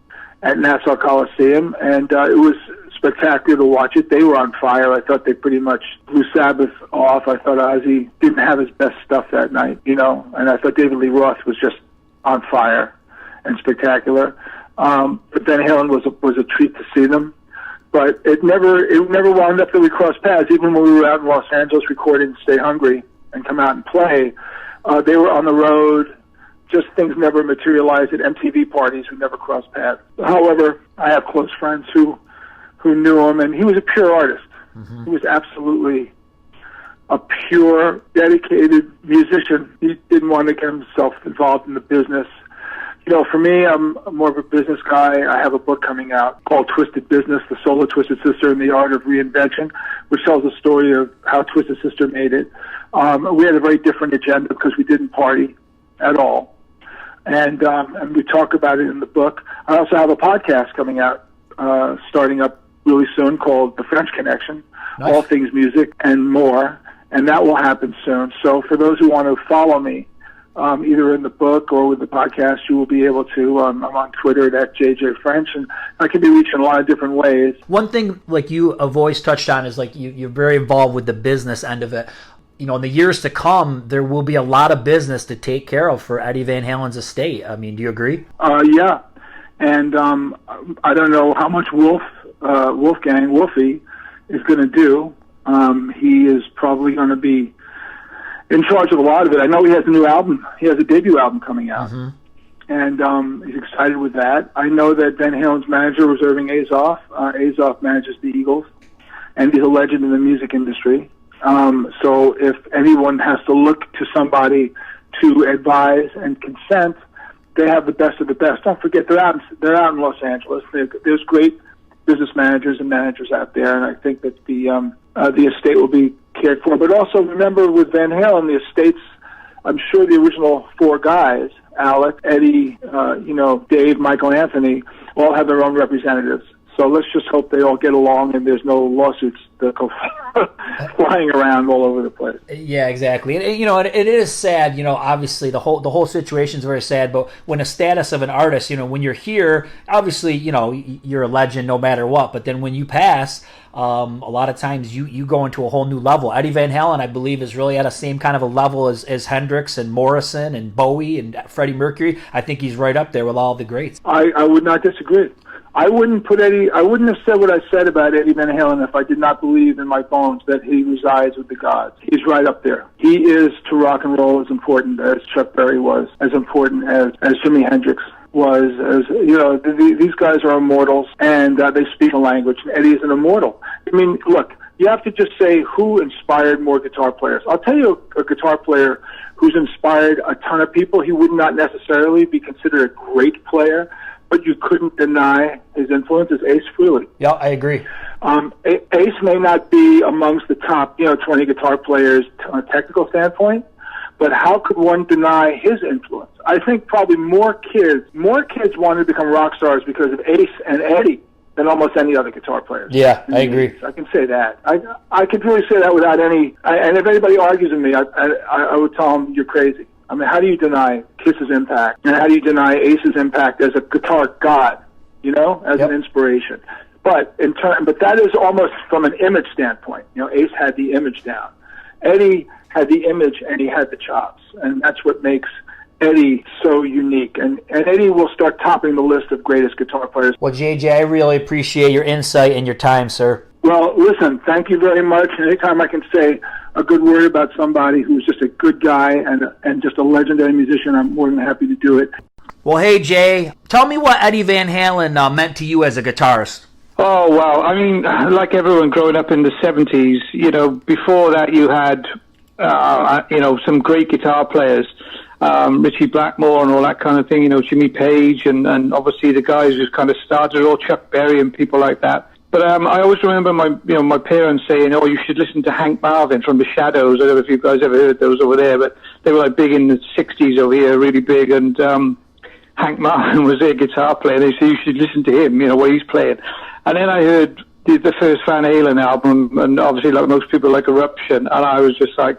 at Nassau Coliseum, and it was spectacular to watch it. They were on fire. I thought they pretty much blew Sabbath off. I thought Ozzy didn't have his best stuff that night, and I thought David Lee Roth was just on fire and spectacular. But Van Halen was a treat to see them. But it never wound up that we crossed paths. Even when we were out in Los Angeles recording Stay Hungry and Come Out and Play, they were on the road. Just things never materialized at MTV parties. We never crossed paths. However, I have close friends who knew him, and he was a pure artist. He was absolutely a pure, dedicated musician. He didn't want to get himself involved in the business. For me, I'm more of a business guy. I have a book coming out called Twisted Business, The Soul of Twisted Sister and the Art of Reinvention, which tells the story of how Twisted Sister made it. We had a very different agenda because we didn't party at all. And we talk about it in the book. I also have a podcast coming out, starting up really soon, called The French Connection, All Things Music and More, and that will happen soon. So for those who want to follow me, either in the book or with the podcast, you will be able to. I'm on Twitter at JJFrench, and I can be reached in a lot of different ways. One thing like you have always touched on is like you're very involved with the business end of it. In the years to come, there will be a lot of business to take care of for Eddie Van Halen's estate. I mean, do you agree? Yeah. And I don't know how much Wolfie is going to do. He is probably going to be in charge of a lot of it. I know he has a new album. He has a debut album coming out. And he's excited with that. I know that Van Halen's manager was Irving Azoff. Azoff manages the Eagles, and he's a legend in the music industry. So if anyone has to look to somebody to advise and consent, they have the best of the best. Don't forget, they're out in Los Angeles. There's great business managers and managers out there, and I think that the estate will be cared for. But also remember, with Van Halen, the estates, I'm sure the original four guys, Alec, Eddie, Dave, Michael, Anthony, all have their own representatives. So let's just hope they all get along and there's no lawsuits that go flying around all over the place. Yeah, exactly. And it is sad. Obviously the whole situation is very sad. But when the status of an artist, when you're here, obviously, you're a legend no matter what. But then when you pass, a lot of times you go into a whole new level. Eddie Van Halen, I believe, is really at the same kind of a level as Hendrix and Morrison and Bowie and Freddie Mercury. I think he's right up there with all the greats. I would not disagree. I wouldn't have said what I said about Eddie Van Halen if I did not believe in my bones that he resides with the gods. He's right up there. He is to rock and roll as important as Chuck Berry was, as important as Jimi Hendrix was. These guys are immortals, and they speak a language. Eddie is an immortal. I mean, look, you have to just say who inspired more guitar players. I'll tell you a guitar player who's inspired a ton of people. He would not necessarily be considered a great player, but you couldn't deny his influence, is Ace Frehley. Yeah, I agree. Ace may not be amongst the top, 20 guitar players on a technical standpoint, but how could one deny his influence? I think probably more kids wanted to become rock stars because of Ace and Eddie than almost any other guitar players. Yeah, I agree. I can say that. I can really say that without any. And if anybody argues with me, I would tell them you're crazy. I mean, how do you deny Kiss's impact? And how do you deny Ace's impact as a guitar god, as an inspiration? But that is almost from an image standpoint. Ace had the image down. Eddie had the image and he had the chops. And that's what makes Eddie so unique. And Eddie will start topping the list of greatest guitar players. Well, JJ, I really appreciate your insight and your time, sir. Well, listen, thank you very much. And anytime I can say a good word about somebody who's just a good guy and just a legendary musician, I'm more than happy to do it. Well, hey, Jay, tell me what Eddie Van Halen meant to you as a guitarist. Oh, well, I mean, like everyone growing up in the 70s, you know, before that you had, you know, some great guitar players, Richie Blackmore and all that kind of thing, you know, Jimmy Page and obviously the guys who kind of started, or Chuck Berry and people like that. But I always remember my parents saying, "Oh, you should listen to Hank Marvin from the Shadows." I don't know if you guys ever heard those over there, but they were like big in the '60s over here, really big. And Hank Marvin was their guitar player. They said you should listen to him, you know, what he's playing. And then I heard the first Van Halen album, and obviously, like most people, like Eruption, and I was just like,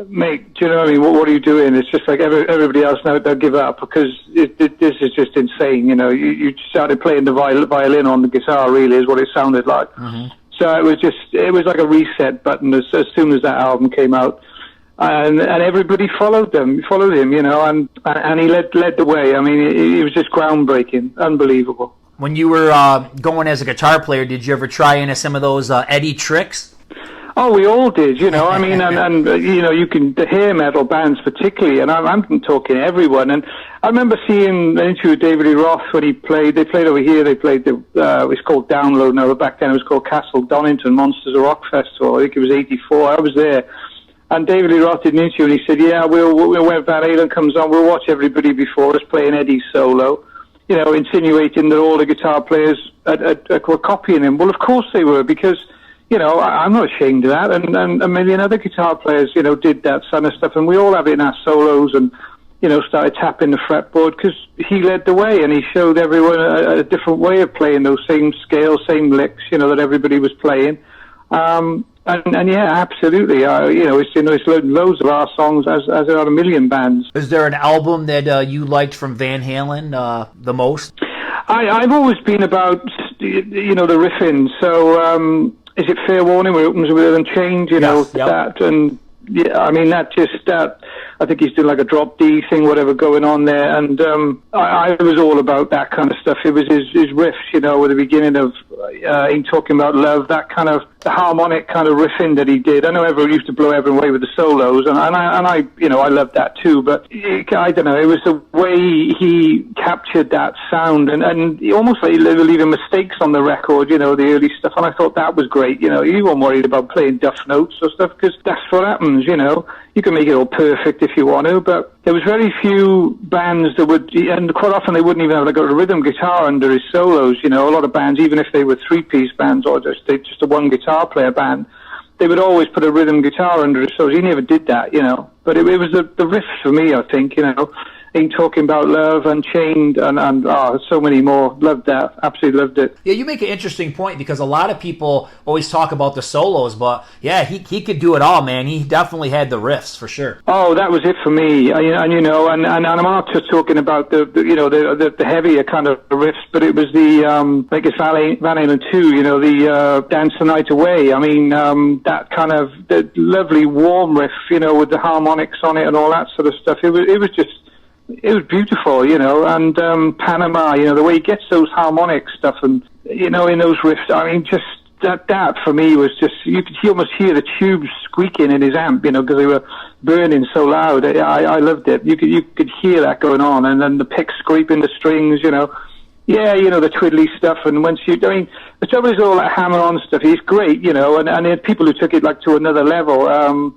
mate, do you know what I mean? What are you doing? It's just like everybody else now, they'll give up because this is just insane. You know, you started playing the violin on the guitar, really, is what it sounded like. Mm-hmm. So it was like a reset button as soon as that album came out. And everybody followed him, you know, and he led the way. I mean, it was just groundbreaking, unbelievable. When you were going as a guitar player, did you ever try into some of those Eddie tricks? Oh, we all did, you know. I mean, and you know, you can the hair metal bands particularly, and I'm talking everyone. And I remember seeing an interview with David Lee Roth when he played. They played over here. They played it was called Download now, but back then it was called Castle Donington Monsters of Rock Festival. I think it was '84. I was there, and David Lee Roth did an interview, and he said, "Yeah, when Van Halen comes on, we'll watch everybody before us playing Eddie's solo." You know, insinuating that all the guitar players were copying him. Well, of course they were, because, you know, I'm not ashamed of that, and a million other guitar players, you know, did that kind of stuff, and we all have it in our solos, and, you know, started tapping the fretboard, because he led the way, and he showed everyone a different way of playing those same scales, same licks, you know, that everybody was playing. And yeah, absolutely. You know, it's loads of our songs, as there are a million bands. Is there an album that you liked from Van Halen the most? I've always been about, you know, the riffing. So, is it Fair Warning where it opens with Unchained? You know, that, and yeah, I mean, that I think he's doing like a drop D thing, whatever going on there, and I was all about that kind of stuff. It was his riffs, you know, at the beginning of him talking about love, that kind of the harmonic kind of riffing that he did. I know everyone used to blow everyone away with the solos, and I you know, I loved that too, but I don't know, it was the way he captured that sound, and he almost like leaving mistakes on the record, you know, the early stuff, and I thought that was great. You know, you weren't worried about playing duff notes or stuff, because that's what happens, you know. You can make it all perfect if you want to, but there was very few bands that would, and quite often they wouldn't even have like a rhythm guitar under his solos. You know, a lot of bands, even if they were three-piece bands or just a one guitar player band, they would always put a rhythm guitar under his solos. He never did that, you know. But it was the riffs for me, I think, you know. Him talking about love, Unchained, and so many more. Loved that. Absolutely loved it. Yeah, you make an interesting point, because a lot of people always talk about the solos, but yeah, he could do it all, man. He definitely had the riffs for sure. Oh, that was it for me. And you know, and I'm not just talking about the heavier kind of riffs, but it was the like it's Van Halen 2, you know, the Dance the Night Away. I mean, that kind of the lovely warm riff, you know, with the harmonics on it and all that sort of stuff. It was beautiful, you know, and Panama, you know, the way he gets those harmonic stuff and, you know, in those riffs, I mean, just that for me was just, you could almost hear the tubes squeaking in his amp, you know, because they were burning so loud. I loved it. You could hear that going on, and then the pick scraping the strings, you know. Yeah, you know, the twiddly stuff, and once you, I mean, the trouble is all that hammer-on stuff, he's great, you know, and there are people who took it, like, to another level.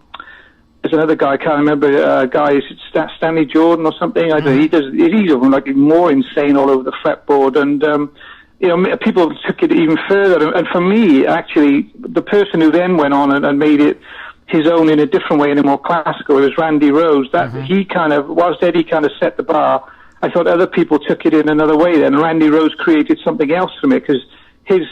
There's another guy, I can't remember, guy, is it Stanley Jordan or something? I don't know, he's like more insane all over the fretboard, and, you know, people took it even further, and for me, actually, the person who then went on and made it his own in a different way, in a more classical, was Randy Rhoads. That he kind of, whilst Eddie kind of set the bar, I thought other people took it in another way then. Randy Rhoads created something else from it, because his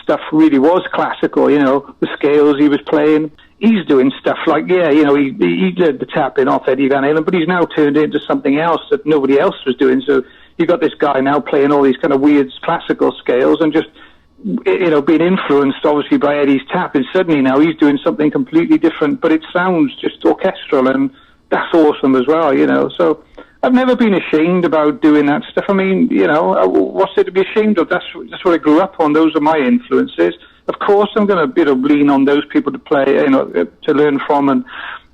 stuff really was classical, you know, the scales he was playing. He's doing stuff like, yeah, you know, he did the tapping off Eddie Van Halen, but he's now turned it into something else that nobody else was doing. So you got this guy now playing all these kind of weird classical scales and just, you know, being influenced obviously by Eddie's tapping. Suddenly now he's doing something completely different, but it sounds just orchestral, and that's awesome as well, you know. So I've never been ashamed about doing that stuff. I mean, you know, what's there to be ashamed of? That's what I grew up on. Those are my influences. Of course, I'm going to lean on those people to play, you know, to learn from, and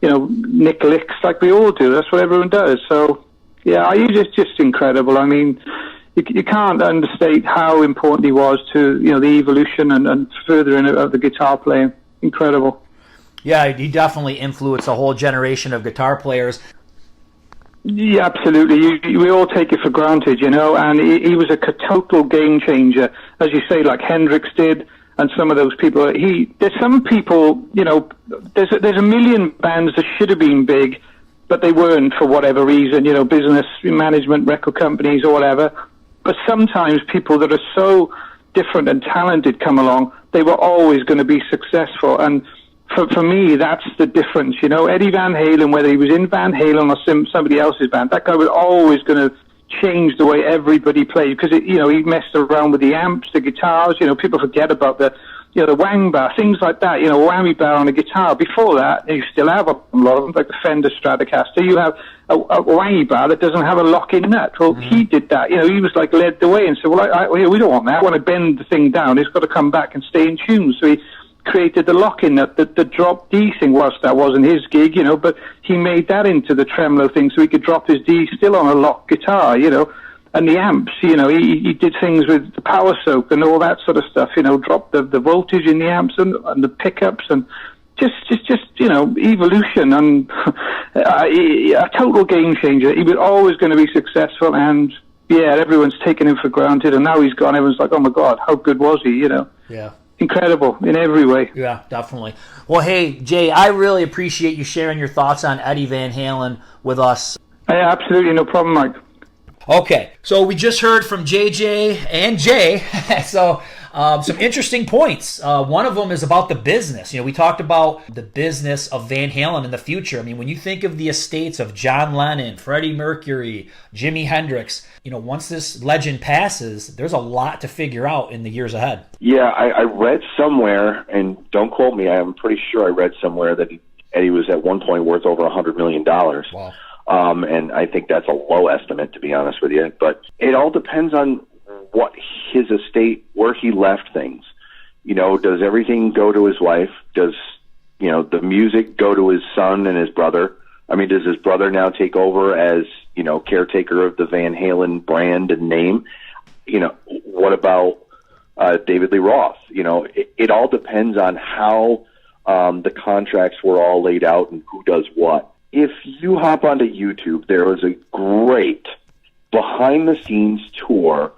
you know, nick licks like we all do. That's what everyone does. So, yeah, it's just incredible. I mean, you can't understate how important he was to, you know, the evolution and furthering of the guitar playing. Incredible. Yeah, he definitely influenced a whole generation of guitar players. Yeah, absolutely. We all take it for granted, you know, and he was a total game changer, as you say, like Hendrix did, and some of those people. There's some people, you know, there's a million bands that should have been big, but they weren't for whatever reason, you know, business, management, record companies, or whatever. But sometimes people that are so different and talented come along, they were always going to be successful. And for me, that's the difference. You know, Eddie Van Halen, whether he was in Van Halen or somebody else's band, that guy was always going to change the way everybody played, because, you know, he messed around with the amps, the guitars. You know, people forget about the wang bar, things like that, you know, whammy bar on a guitar. Before that, you still have a lot of them, like the Fender Stratocaster. You have a wangy bar that doesn't have a lock-in nut. Well, he did that. You know, he was like led the way and said, well, we don't want that. I want to bend the thing down. It's got to come back and stay in tune. So he created the lock-in nut, the drop D thing. That wasn't his gig, you know, but he made that into the tremolo thing so he could drop his D still on a lock guitar, you know. And the amps, you know, he did things with the power soak and all that sort of stuff, you know, drop the voltage in the amps and the pickups, and just you know, evolution, and a total game changer. He was always going to be successful, and yeah, everyone's taken him for granted, and now he's gone. Everyone's like, oh my God, how good was he, you know? Yeah. Incredible in every way. Yeah, definitely. Well, hey, Jay, I really appreciate you sharing your thoughts on Eddie Van Halen with us. Yeah, absolutely, no problem, Mike. Okay, so we just heard from JJ and Jay, so some interesting points. One of them is about the business. You know, we talked about the business of Van Halen in the future. I mean, when you think of the estates of John Lennon, Freddie Mercury, Jimi Hendrix, you know, once this legend passes, there's a lot to figure out in the years ahead. Yeah, I read somewhere, and don't quote me, I'm pretty sure I read somewhere that Eddie was at one point worth over $100 million. Wow. And I think that's a low estimate, to be honest with you. But it all depends on what his estate, where he left things. You know, does everything go to his wife? Does, you know, the music go to his son and his brother? I mean, does his brother now take over as, you know, caretaker of the Van Halen brand and name? You know, what about David Lee Roth? You know, it all depends on how the contracts were all laid out and who does what. If you hop onto YouTube, there was a great behind-the-scenes tour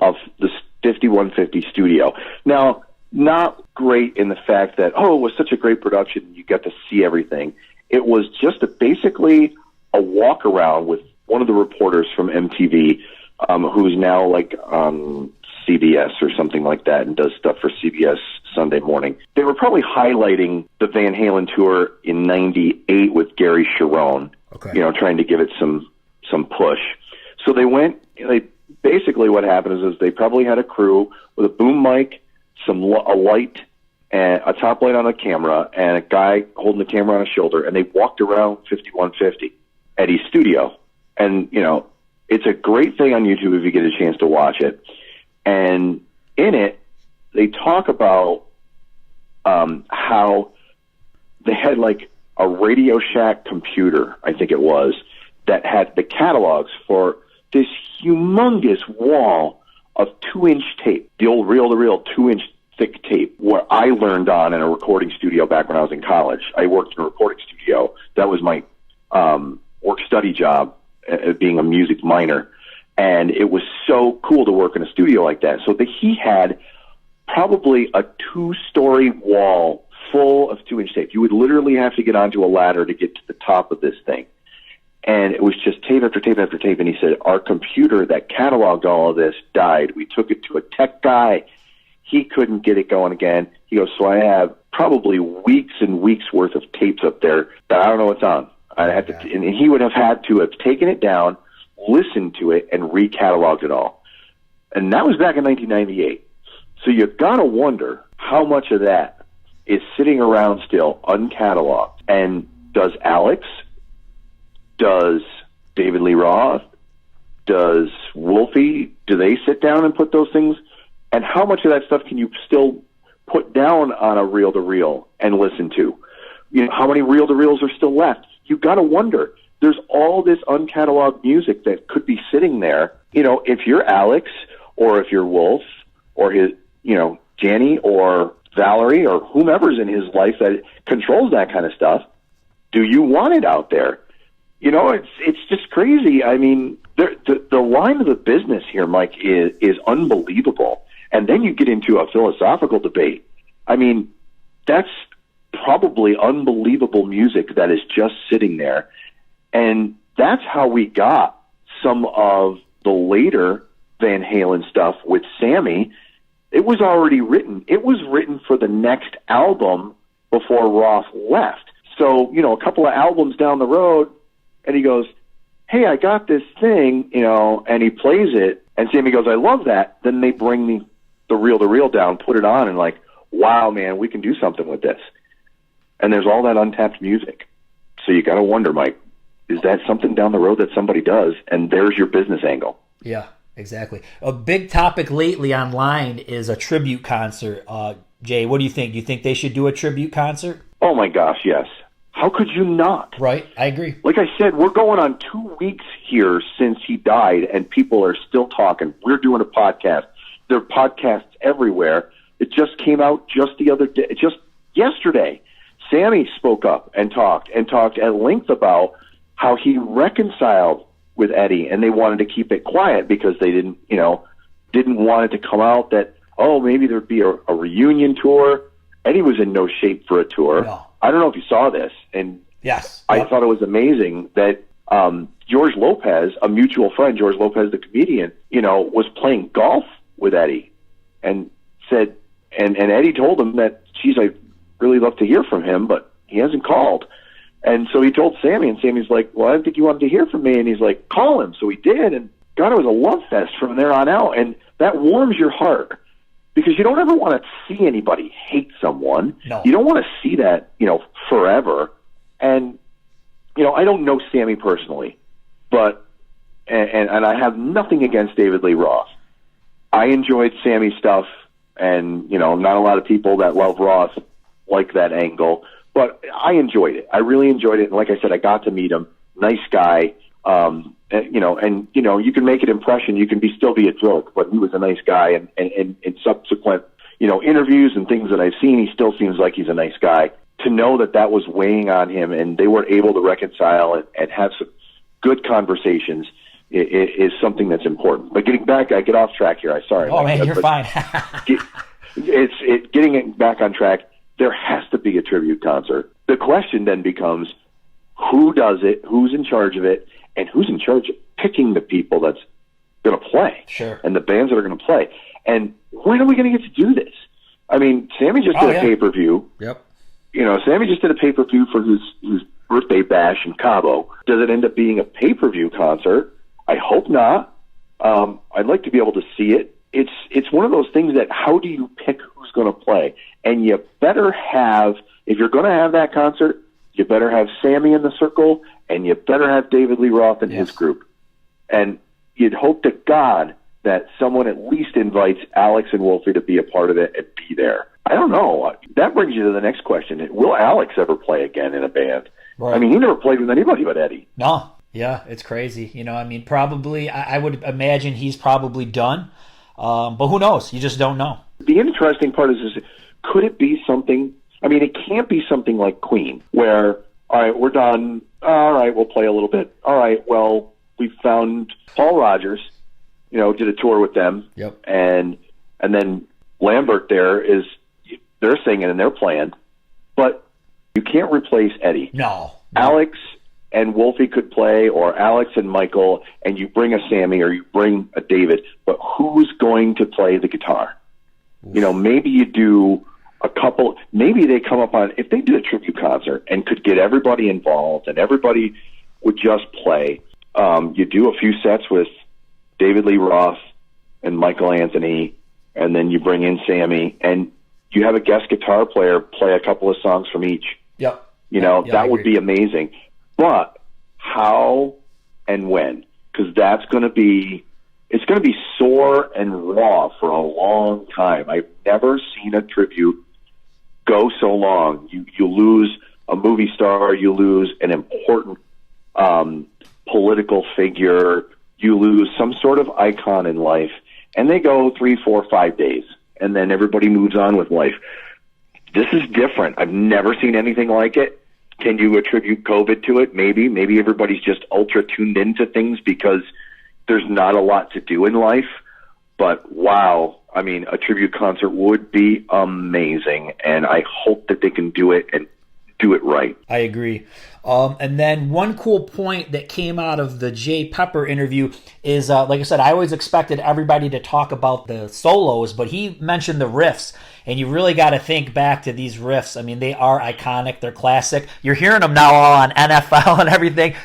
of the 5150 studio. Now, not great in the fact that, it was such a great production, you got to see everything. It was just basically a walk-around with one of the reporters from MTV, who's now like on CBS or something like that and does stuff for CBS Sunday morning. They were probably highlighting the Van Halen tour in '98 with Gary Cherone, you know, trying to give it some push. So they went, basically what happened is they probably had a crew with a boom mic, a light, and a top light on a camera, and a guy holding the camera on his shoulder, and they walked around 5150, Eddie's studio. And, you know, it's a great thing on YouTube if you get a chance to watch it. And in it, they talk about how they had like a Radio Shack computer, I think it was, that had the catalogs for this humongous wall of 2-inch tape, the old reel-to-reel 2-inch thick tape, where I learned on in a recording studio back when I was in college. I worked in a recording studio. That was my work-study job, being a music minor. And it was so cool to work in a studio like that. So he had probably a 2-story wall full of 2-inch tape. You would literally have to get onto a ladder to get to the top of this thing. And it was just tape after tape after tape. And he said, our computer that cataloged all of this died. We took it to a tech guy. He couldn't get it going again. He goes, so I have probably weeks and weeks worth of tapes up there that I don't know what's on. I had to, and he would have had to have taken it down, listened to it, and recataloged it all. And that was back in 1998. So you've got to wonder how much of that is sitting around still uncatalogued. And does Alex, does David Lee Roth? Does Wolfie? Do they sit down and put those things? And how much of that stuff can you still put down on a reel-to-reel and listen to? You know, how many reel-to-reels are still left? You've got to wonder. There's all this uncatalogued music that could be sitting there. You know, if you're Alex or if you're Wolf or his, you know, Janny or Valerie or whomever's in his life that controls that kind of stuff, do you want it out there? You know, it's just crazy. I mean, the line of the business here, Mike, is unbelievable. And then you get into a philosophical debate. I mean, that's probably unbelievable music that is just sitting there. And that's how we got some of the later Van Halen stuff with Sammy. It was already written. It was written for the next album before Roth left. So, you know, a couple of albums down the road, and he goes, hey, I got this thing, you know, and he plays it, and Sammy goes, I love that. Then they bring the reel-to-reel down, put it on, and like, wow, man, we can do something with this. And there's all that untapped music. So you got to wonder, Mike, is that something down the road that somebody does? And there's your business angle. Yeah, exactly. A big topic lately online is a tribute concert. Jay, what do you think? Do you think they should do a tribute concert? Oh, my gosh, yes. How could you not? Right, I agree. Like I said, we're going on 2 weeks here since he died, and people are still talking. We're doing a podcast. There are podcasts everywhere. It just came out just the other day, just yesterday. Sammy spoke up and talked at length about how he reconciled with Eddie, and they wanted to keep it quiet because they didn't want it to come out that, oh, maybe there'd be a reunion tour. Eddie was in no shape for a tour. No. I don't know if you saw this, and yes, I thought it was amazing that George Lopez, a mutual friend, George Lopez, the comedian, you know, was playing golf with Eddie, and said, and Eddie told him that, geez, I'd really love to hear from him, but he hasn't called. And so he told Sammy, and Sammy's like, well, I didn't think you wanted to hear from me. And he's like, call him. So he did, and God, it was a love fest from there on out. And that warms your heart because you don't ever want to see anybody hate someone. No. You don't want to see that, you know, forever. And, you know, I don't know Sammy personally, but, and I have nothing against David Lee Roth. I enjoyed Sammy's stuff, and, you know, not a lot of people that love Roth like that angle, but I enjoyed it. I really enjoyed it. And like I said, I got to meet him. Nice guy. And you can make an impression. You can still be a joke, but he was a nice guy. And in subsequent, you know, interviews and things that I've seen, he still seems like he's a nice guy. To know that was weighing on him and they were able to reconcile and have some good conversations is something that's important. But getting back, I get off track here. Sorry. Oh, man, you're fine. Getting it back on track. There has to be a tribute concert. The question then becomes, who does it, who's in charge of it, and who's in charge of picking the people that's going to play, sure, and the bands that are going to play. And when are we going to get to do this? I mean, Sammy just did a pay-per-view. Yep. You know, Sammy just did a pay-per-view for his birthday bash in Cabo. Does it end up being a pay-per-view concert? I hope not. I'd like to be able to see it. It's one of those things that how do you pick who's going to play? And you better have, if you're going to have that concert, you better have Sammy in the circle, and you better have David Lee Roth and his group. And you'd hope to God that someone at least invites Alex and Wolfie to be a part of it and be there. I don't know. That brings you to the next question. Will Alex ever play again in a band? Right. I mean, he never played with anybody but Eddie. No. Yeah, it's crazy. You know, I mean, probably, I would imagine he's probably done. But who knows? You just don't know. The interesting part is could it be something? I mean, it can't be something like Queen, where, all right, we're done. All right, we'll play a little bit. All right, well, we found Paul Rodgers, you know, did a tour with them. Yep. And then Lambert they're singing and they're playing. But you can't replace Eddie. No. Alex and Wolfie could play, or Alex and Michael, and you bring a Sammy or you bring a David, but who's going to play the guitar? Oof. You know, maybe you do a couple, maybe they come up on, if they did a tribute concert and could get everybody involved and everybody would just play, you do a few sets with David Lee Roth and Michael Anthony, and then you bring in Sammy, and you have a guest guitar player play a couple of songs from each. Yep. You know, that would be amazing. But how and when, because it's going to be sore and raw for a long time. I've never seen a tribute go so long. You lose a movie star, you lose an important political figure, you lose some sort of icon in life, and they go 3, 4, 5 days, and then everybody moves on with life. This is different. I've never seen anything like it. Can you attribute COVID to it? Maybe. Maybe everybody's just ultra tuned into things because there's not a lot to do in life. But wow, I mean, a tribute concert would be amazing, and I hope that they can do it and do it right. I agree. And then one cool point that came out of the Jay Pepper interview is, like I said, I always expected everybody to talk about the solos, but he mentioned the riffs, and you really got to think back to these riffs. I mean, they are iconic. They're classic. You're hearing them now all on NFL and everything.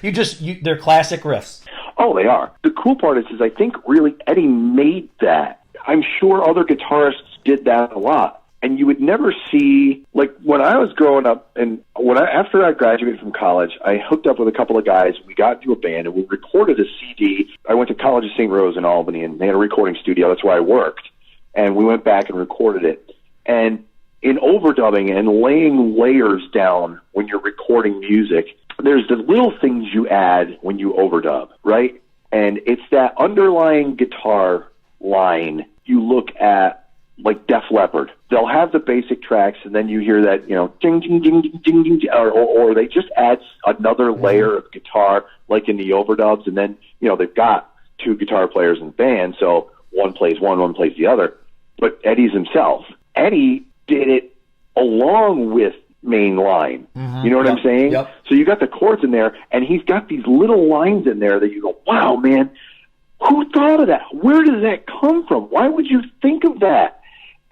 They're classic riffs. Oh, they are. The cool part is I think really Eddie made that. I'm sure other guitarists did that a lot. And you would never see, like when I was growing up, and after I graduated from college, I hooked up with a couple of guys. We got into a band, and we recorded a CD. I went to College of St. Rose in Albany, and they had a recording studio. That's where I worked. And we went back and recorded it. And in overdubbing and laying layers down when you're recording music, there's the little things you add when you overdub, right? And it's that underlying guitar line you look at, like Def Leppard. They'll have the basic tracks, and then you hear that, ding, ding, ding, ding, ding, ding, or they just add another layer of guitar, like in the overdubs, and then, they've got 2 guitar players in the band, so one plays one plays the other. But Eddie's himself. Eddie did it along with main line. You know what I'm saying? Yep. So you got the chords in there, and he's got these little lines in there that you go, wow, man, who thought of that? Where does that come from? Why would you think of that?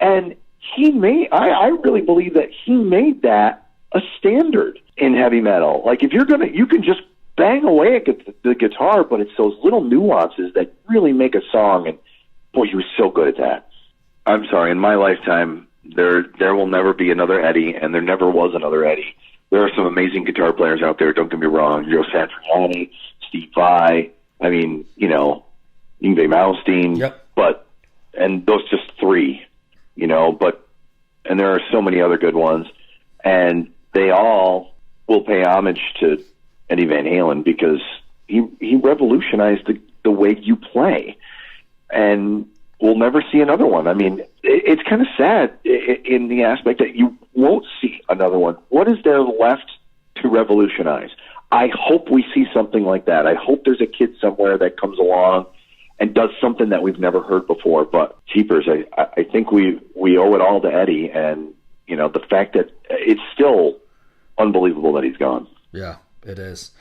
And I really believe that he made that a standard in heavy metal. Like if you can just bang away at the guitar, but it's those little nuances that really make a song. And boy, he was so good at that. I'm sorry, in my lifetime, there will never be another Eddie, and there never was another Eddie. There are some amazing guitar players out there, don't get me wrong. Joe Satriani, Steve Vai, I mean, Yngwie Malmsteen. Yep. And those just 3. And there are so many other good ones, and they all will pay homage to Eddie Van Halen because he revolutionized the way you play, and we'll never see another one. I mean, it's kind of sad in the aspect that you won't see another one. What is there left to revolutionize? I hope we see something like that. I hope there's a kid somewhere that comes along and does something that we've never heard before. But jeepers, I think we owe it all to Eddie, and the fact that it's still unbelievable that he's gone. Yeah, it is.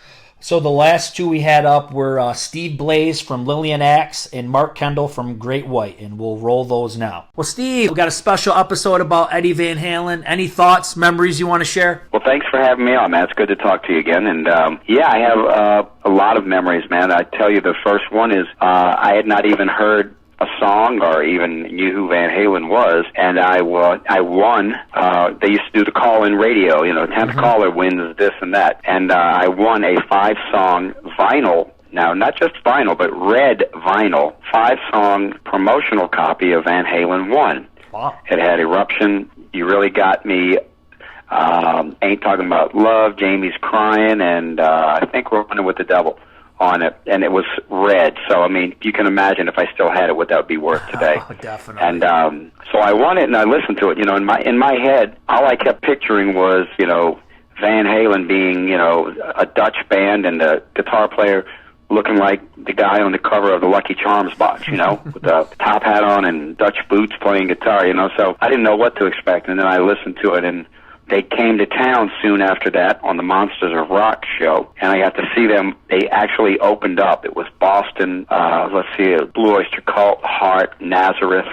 So the last 2 we had up were Steve Blaze from Lillian Axe and Mark Kendall from Great White, and we'll roll those now. Well, Steve, we got a special episode about Eddie Van Halen. Any thoughts, memories you want to share? Well, thanks for having me on, man. It's good to talk to you again. And I have a lot of memories, man. I tell you, the first one is I had not even heard a song or even knew who Van Halen was, and I won. They used to do the call-in radio, 10th caller wins this and that, and I won a 5-song vinyl. Now, not just vinyl, but red vinyl, 5-song promotional copy of Van Halen 1. Wow. It had Eruption, You Really Got Me, Ain't Talking About Love, Jamie's Crying, and I think Running with the Devil on it, and it was red. So, I mean, you can imagine if I still had it, what that would be worth today. Oh, definitely. And so I won it, and I listened to it. In my head, all I kept picturing was, Van Halen being, a Dutch band, and the guitar player looking like the guy on the cover of the Lucky Charms box, with the top hat on and Dutch boots playing guitar, So I didn't know what to expect, and then I listened to it, and they came to town soon after that on the Monsters of Rock show, and I got to see them. They actually opened up. It was Boston, Blue Oyster Cult, Heart, Nazareth.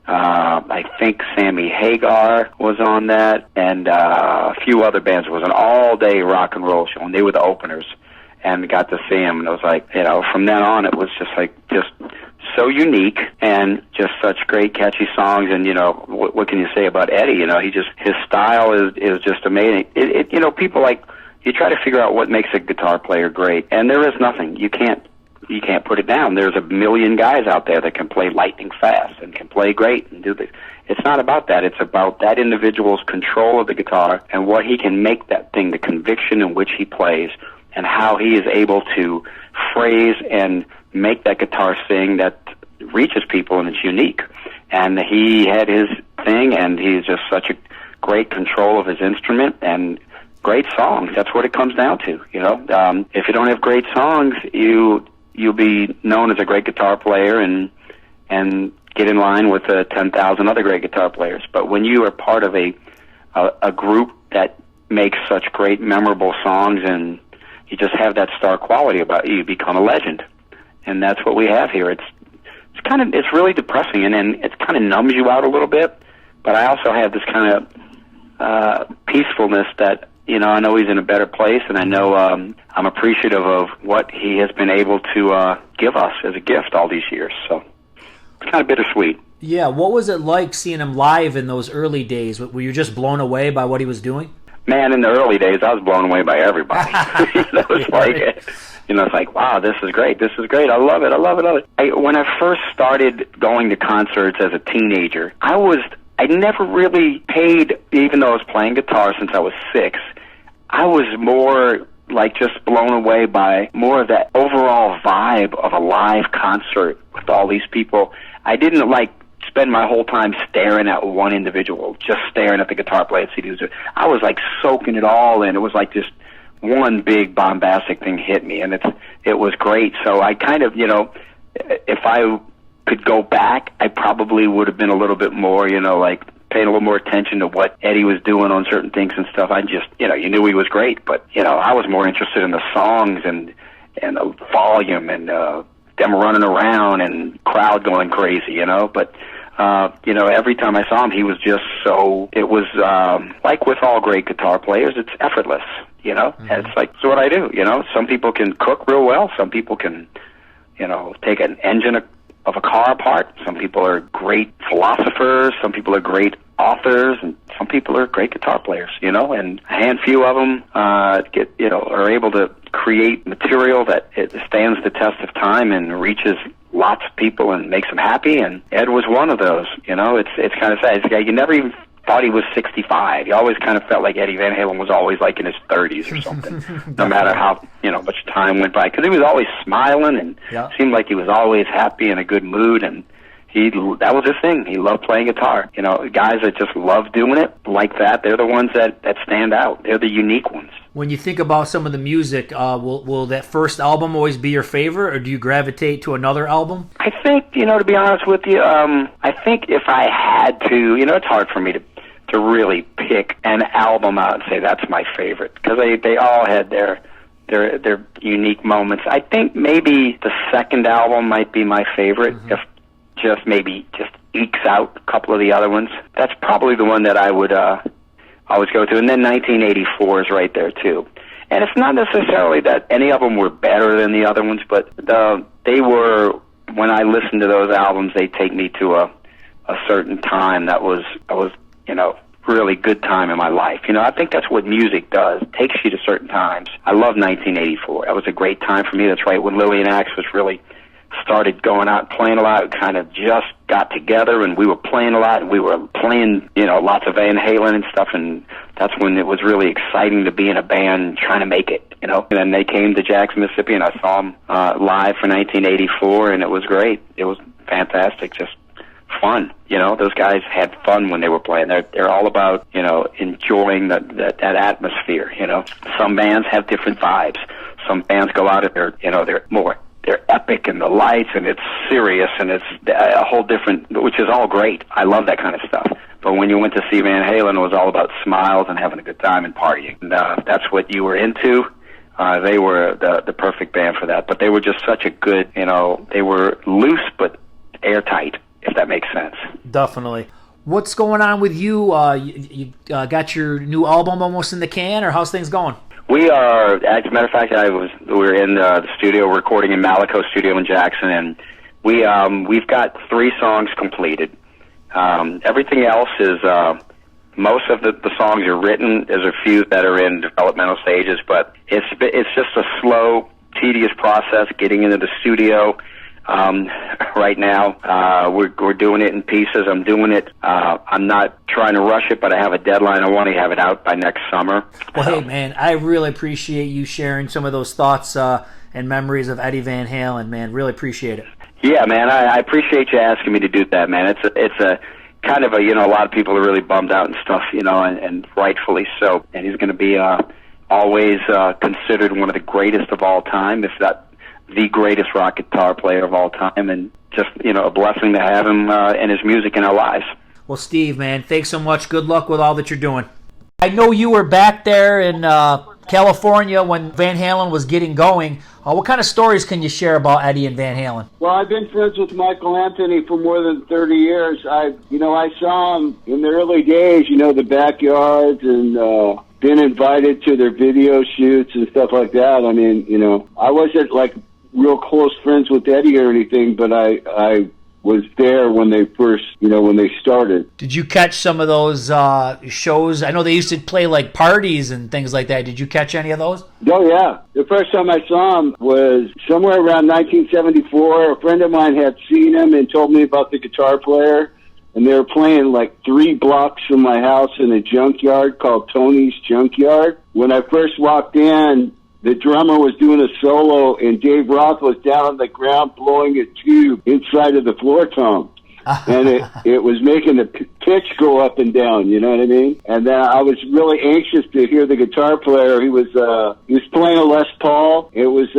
I think Sammy Hagar was on that, and a few other bands. It was an all-day rock and roll show, and they were the openers, and got to see them. And it was like, from then on, it was just so unique and just such great catchy songs. And what can you say about Eddie? His style is just amazing. People like you try to figure out what makes a guitar player great, and there is nothing. You can't put it down. There's a million guys out there that can play lightning fast and can play great and do this. It's not about that. It's about that individual's control of the guitar and what he can make that thing, the conviction in which he plays, and how he is able to phrase and make that guitar sing that reaches people and it's unique. And he had his thing, and he's just such a great control of his instrument and great songs. That's what it comes down to, you know. If you don't have great songs, you'll be known as a great guitar player and get in line with 10,000 other great guitar players. But when you are part of a group that makes such great, memorable songs, and you just have that star quality about you, you become a legend. And that's what we have here. It's really depressing, and it kind of numbs you out a little bit. But I also have this kind of peacefulness that, you know, I know he's in a better place, and I know I'm appreciative of what he has been able to give us as a gift all these years. So it's kind of bittersweet. Yeah, what was it like seeing him live in those early days? Were you just blown away by what he was doing? Man, in the early days, I was blown away by everybody. It's like, wow, this is great. This is great. I love it. I love it. I love it. When I first started going to concerts as a teenager, I never really paid, even though I was playing guitar since I was 6, I was more like just blown away by more of that overall vibe of a live concert with all these people. I didn't like spend my whole time staring at one individual, just staring at the guitar player. I was like soaking it all in. It was like just one big bombastic thing hit me, and it was great. So I kind of, you know, if I could go back, I probably would have been a little bit more, you know, like paying a little more attention to what Eddie was doing on certain things and stuff. I just, you know, you knew he was great, but, you know, I was more interested in the songs and the volume and them running around and crowd going crazy, you know. But, you know, every time I saw him, he was just so, it was like with all great guitar players, it's effortless, you know. Mm-hmm. And it's like, it's what I do, you know. Some people can cook real well. Some people can, you know, take an engine of a car apart. Some people are great philosophers, some people are great authors, and some people are great guitar players, you know, and a handful of them are able to create material that it stands the test of time and reaches lots of people and makes them happy, and Ed was one of those, you know. It's kind of sad. You never even thought he was 65. You always kind of felt like Eddie Van Halen was always like in his 30s or something, no matter how, you know, much time went by, because he was always smiling and seemed like he was always happy in a good mood, and that was his thing. He loved playing guitar. You know, guys that just love doing it like that, they're the ones that stand out. They're the unique ones. When you think about some of the music, will that first album always be your favorite, or do you gravitate to another album? I think, you know, to be honest with you, I think if I had to, you know, it's hard for me to really pick an album out and say that's my favorite, because they all had their unique moments. I think maybe the second album might be my favorite, if just ekes out a couple of the other ones. That's probably the one that I would always go to. And then 1984 is right there too. And it's not necessarily that any of them were better than the other ones, but they were, when I listened to those albums, they take me to a certain time that was, you know, really good time in my life. You know, I think that's what music does. It takes you to certain times. I love 1984. That was a great time for me. That's right when Lillian was really started going out and playing a lot. We kind of just got together, and we were playing a lot, and we were playing, you know, lots of Van Halen and stuff, and that's when it was really exciting to be in a band trying to make it, you know. And then they came to Jackson, Mississippi, and I saw them live for 1984, and it was great. It was fantastic, just fun. You know, those guys had fun when they were playing. They're all about, you know, enjoying that atmosphere, you know. Some bands have different vibes. Some bands go out and they're epic and the lights, and it's serious, and it's a whole different, which is all great. I love that kind of stuff. But when you went to see Van Halen, it was all about smiles and having a good time and partying. And that's what you were into. They were the perfect band for that. But they were just such a good, you know, they were loose but airtight, if that makes sense. Definitely. What's going on with you? You got your new album almost in the can, or how's things going? We are, as a matter of fact, we're in the studio recording in Malico Studio in Jackson, and we've got 3 songs completed. Everything else is Most of the songs are written. There's a few that are in developmental stages, but it's just a slow, tedious process getting into the studio. Right now, we're doing it in pieces. I'm doing it. I'm not trying to rush it, but I have a deadline. I want to have it out by next summer. Well, hey, man, I really appreciate you sharing some of those thoughts and memories of Eddie Van Halen, man. Really appreciate it. Yeah, man, I appreciate you asking me to do that, man. It's a kind of a, a lot of people are really bummed out and stuff, and rightfully so. And he's going to be always considered one of the greatest of all time, if not the greatest rock guitar player of all time, and just, a blessing to have him and his music in our lives. Well, Steve, man, thanks so much. Good luck with all that you're doing. I know you were back there in California when Van Halen was getting going. What kind of stories can you share about Eddie and Van Halen? Well, I've been friends with Michael Anthony for more than 30 years. I saw him in the early days, the backyards, and been invited to their video shoots and stuff like that. I mean, I wasn't like real close friends with Eddie or anything, but I was there when they first, when they started. Did you catch some of those shows? I know they used to play like parties and things like that. Did you catch any of those? Oh, yeah. The first time I saw him was somewhere around 1974. A friend of mine had seen him and told me about the guitar player, and they were playing like 3 blocks from my house in a junkyard called Tony's Junkyard. When I first walked in, the drummer was doing a solo, and Dave Roth was down on the ground blowing a tube inside of the floor tom. And it was making the pitch go up and down, you know what I mean? And then I was really anxious to hear the guitar player. He was playing a Les Paul. It was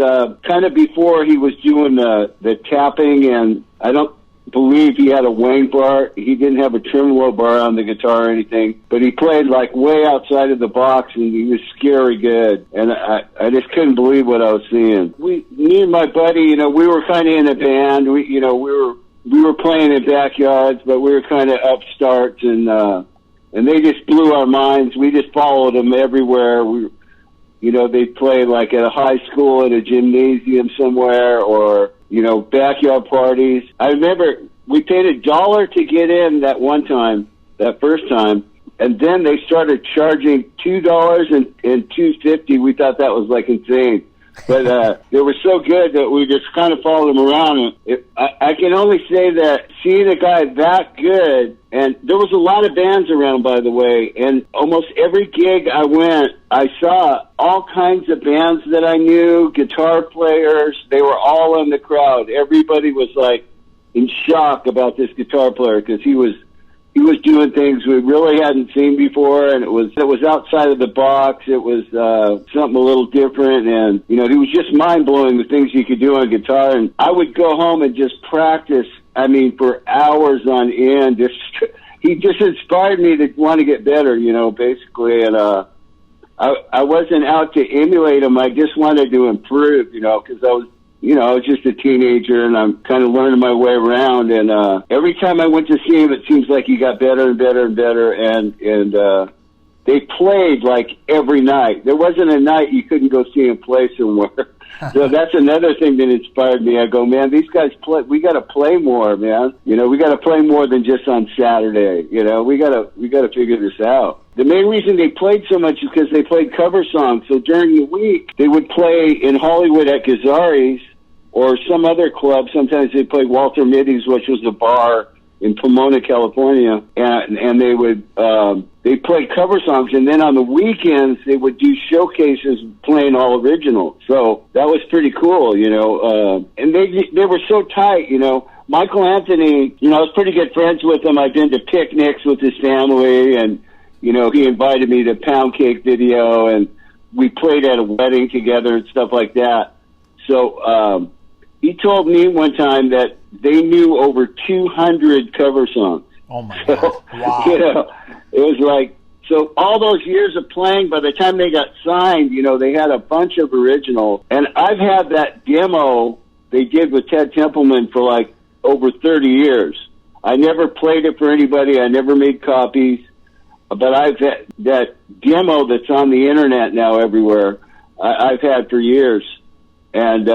kind of before he was doing the tapping, and I don't believe he had a wang bar. He didn't have a tremolo bar on the guitar or anything, but he played like way outside of the box, and he was scary good. And I just couldn't believe what I was seeing. Me and my buddy, we were kind of in a band. We were playing in backyards, but we were kind of upstarts, and they just blew our minds. We just followed them everywhere. They'd play like at a high school, at a gymnasium somewhere, or backyard parties. I remember we paid $1 to get in that first time, and then they started charging $2 and $2.50. We thought that was like insane. But they were so good that we just kind of followed them around. And I can only say that seeing a guy that good, and there was a lot of bands around, by the way, and almost every gig I went, I saw all kinds of bands that I knew, guitar players. They were all in the crowd. Everybody was like in shock about this guitar player because he was doing things we really hadn't seen before, and it was outside of the box. It was something a little different, and he was just mind-blowing, the things he could do on guitar. And I would go home and just practice, for hours on end. He just inspired me to want to get better, basically. And I wasn't out to emulate him. I just wanted to improve, because I was just a teenager, and I'm kind of learning my way around. And every time I went to see him, it seems like he got better and better and better. And they played like every night. There wasn't a night you couldn't go see him play somewhere. So that's another thing that inspired me. I go, man, these guys play. We got to play more, man. We got to play more than just on Saturday. We got to figure this out. The main reason they played so much is because they played cover songs. So during the week, they would play in Hollywood at Guitarists or some other club. Sometimes they played Walter Mitty's, which was a bar in Pomona, California, and they would they played cover songs. And then on the weekends, they would do showcases playing all original. So that was pretty cool, And they were so tight, Michael Anthony, I was pretty good friends with him. I'd been to picnics with his family, and he invited me to Pound Cake Video, and we played at a wedding together and stuff like that. So he told me one time that they knew over 200 cover songs. Oh, my God. Wow. It was like, so all those years of playing, by the time they got signed, they had a bunch of originals. And I've had that demo they did with Ted Templeman for like over 30 years. I never played it for anybody. I never made copies. But I've had that demo that's on the internet now everywhere, I've had for years. And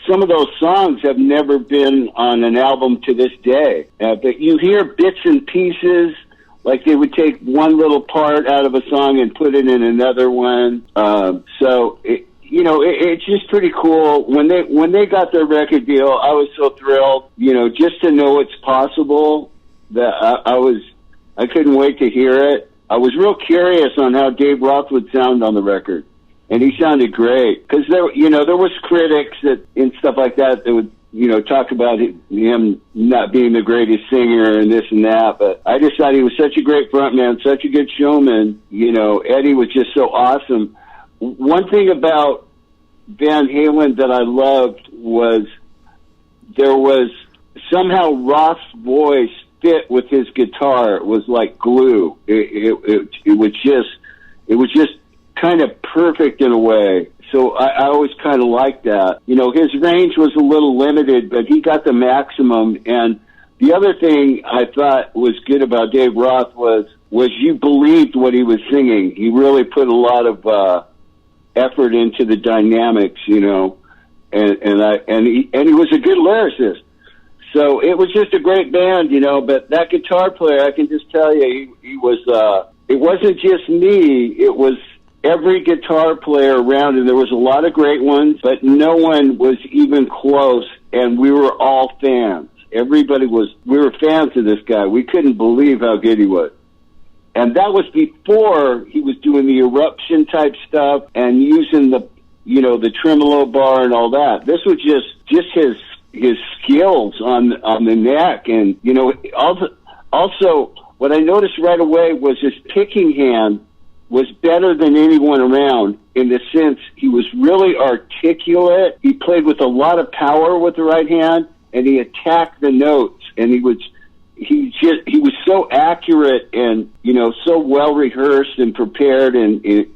some of those songs have never been on an album to this day. But you hear bits and pieces like they would take one little part out of a song and put it in another one. So it's just pretty cool. When they got their record deal, I was so thrilled, just to know it's possible. That I couldn't wait to hear it. I was real curious on how Dave Roth would sound on the record, and he sounded great. Because there was critics and stuff like that would talk about him not being the greatest singer and this and that. But I just thought he was such a great frontman, such a good showman. Eddie was just so awesome. One thing about Van Halen that I loved was there was somehow Roth's voice fit with his guitar. It was like glue. It was just kind of perfect in a way. So I always kind of liked that. His range was a little limited, but he got the maximum. And the other thing I thought was good about Dave Roth was you believed what he was singing. He really put a lot of effort into the dynamics, and he was a good lyricist. So it was just a great band, but that guitar player, I can just tell you, he was, it wasn't just me, it was every guitar player around, and there was a lot of great ones, but no one was even close, and we were all fans. We were fans of this guy. We couldn't believe how good he was. And that was before he was doing the eruption type stuff and using the tremolo bar and all that. This was just his skills on the neck. And, also what I noticed right away was his picking hand was better than anyone around, in the sense he was really articulate. He played with a lot of power with the right hand, and he attacked the notes, and he was so accurate and, so well rehearsed and prepared, and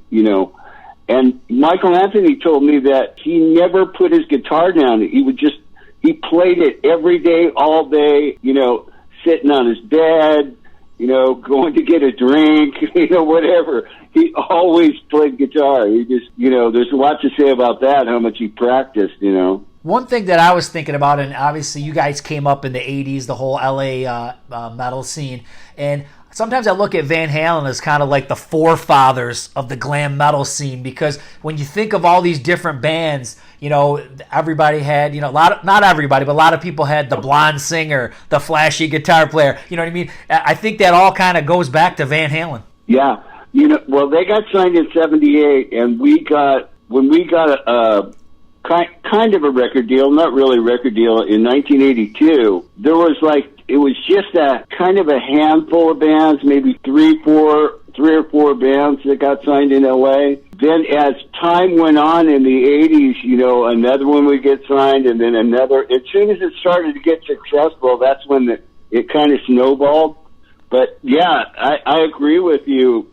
Michael Anthony told me that he never put his guitar down. He played it every day, all day, sitting on his bed, going to get a drink, whatever. He always played guitar. He just, there's a lot to say about that, how much he practiced, One thing that I was thinking about, and obviously you guys came up in the 80s, the whole LA metal scene, and sometimes I look at Van Halen as kind of like the forefathers of the glam metal scene, because when you think of all these different bands, everybody had, not everybody, but a lot of people had the blonde singer, the flashy guitar player, you know what I mean? I think that all kind of goes back to Van Halen. Yeah. Well, they got signed in 78, and when we got a kind of a record deal, not really a record deal, in 1982, there was it was just a kind of a handful of bands, maybe three or four bands that got signed in LA. Then as time went on in the 80s, another one would get signed, and then another. As soon as it started to get successful, that's when it kind of snowballed. But yeah, I agree with you.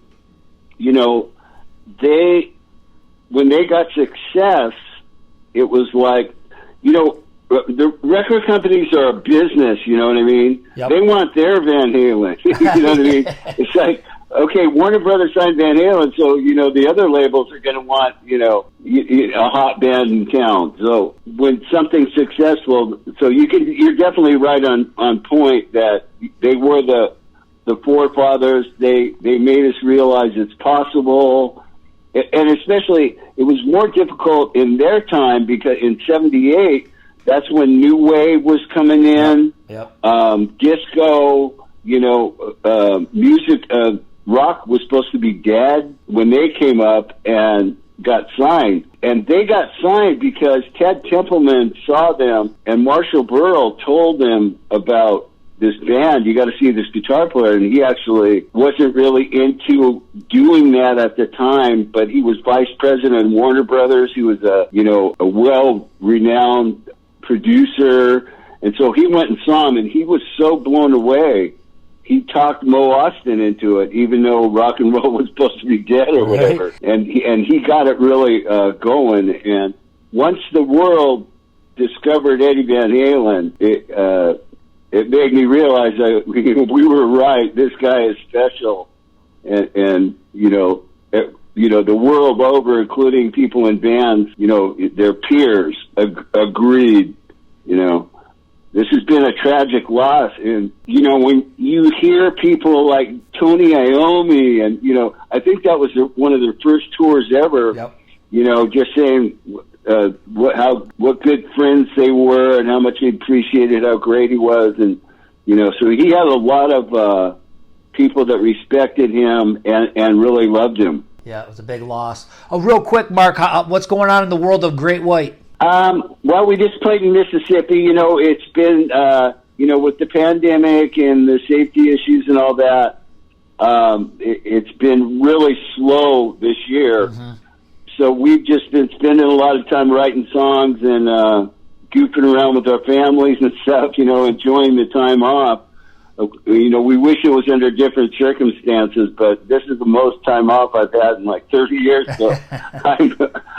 When they got success, it was like, the record companies are a business, you know what I mean? Yep. They want their Van Halen, you know what I mean? It's like, okay, Warner Brothers signed Van Halen, so, the other labels are going to want, a hot band in town. So when something's successful, so you're definitely right on point that they were the forefathers. They made us realize it's possible. And especially, it was more difficult in their time, because in 78, that's when New Wave was coming in. Yep. Disco, music, rock was supposed to be dead when they came up and got signed. And they got signed because Ted Templeman saw them, and Marshall Burrell told them about this band. You got to see this guitar player, and he actually wasn't really into doing that at the time, but he was vice president of Warner Brothers. He was a well-renowned producer, and so he went and saw him, and he was so blown away. He talked Mo Austin into it, even though rock and roll was supposed to be dead or whatever. Right. And he got it really going. And once the world discovered Eddie Van Halen, it made me realize that we were right. This guy is special, and the world over, including people in bands, their peers agreed. this has been a tragic loss. And, you know, when you hear people like Tony Iommi, and, you know, I think that was one of their first tours ever, Yep. you know, just saying what good friends they were and how much he appreciated how great he was. And, you know, so he had a lot of people that respected him and really loved him. Yeah, it was a big loss. Oh, real quick, Mark, what's going on in the world of Great White? Well, we just played in Mississippi. You know, it's been, you know, with the pandemic and the safety issues and all that, it's been really slow this year. Mm-hmm. So we've just been spending a lot of time writing songs and goofing around with our families and stuff, you know, enjoying the time off. You know, we wish it was under different circumstances, but this is the most time off I've had in like 30 years. So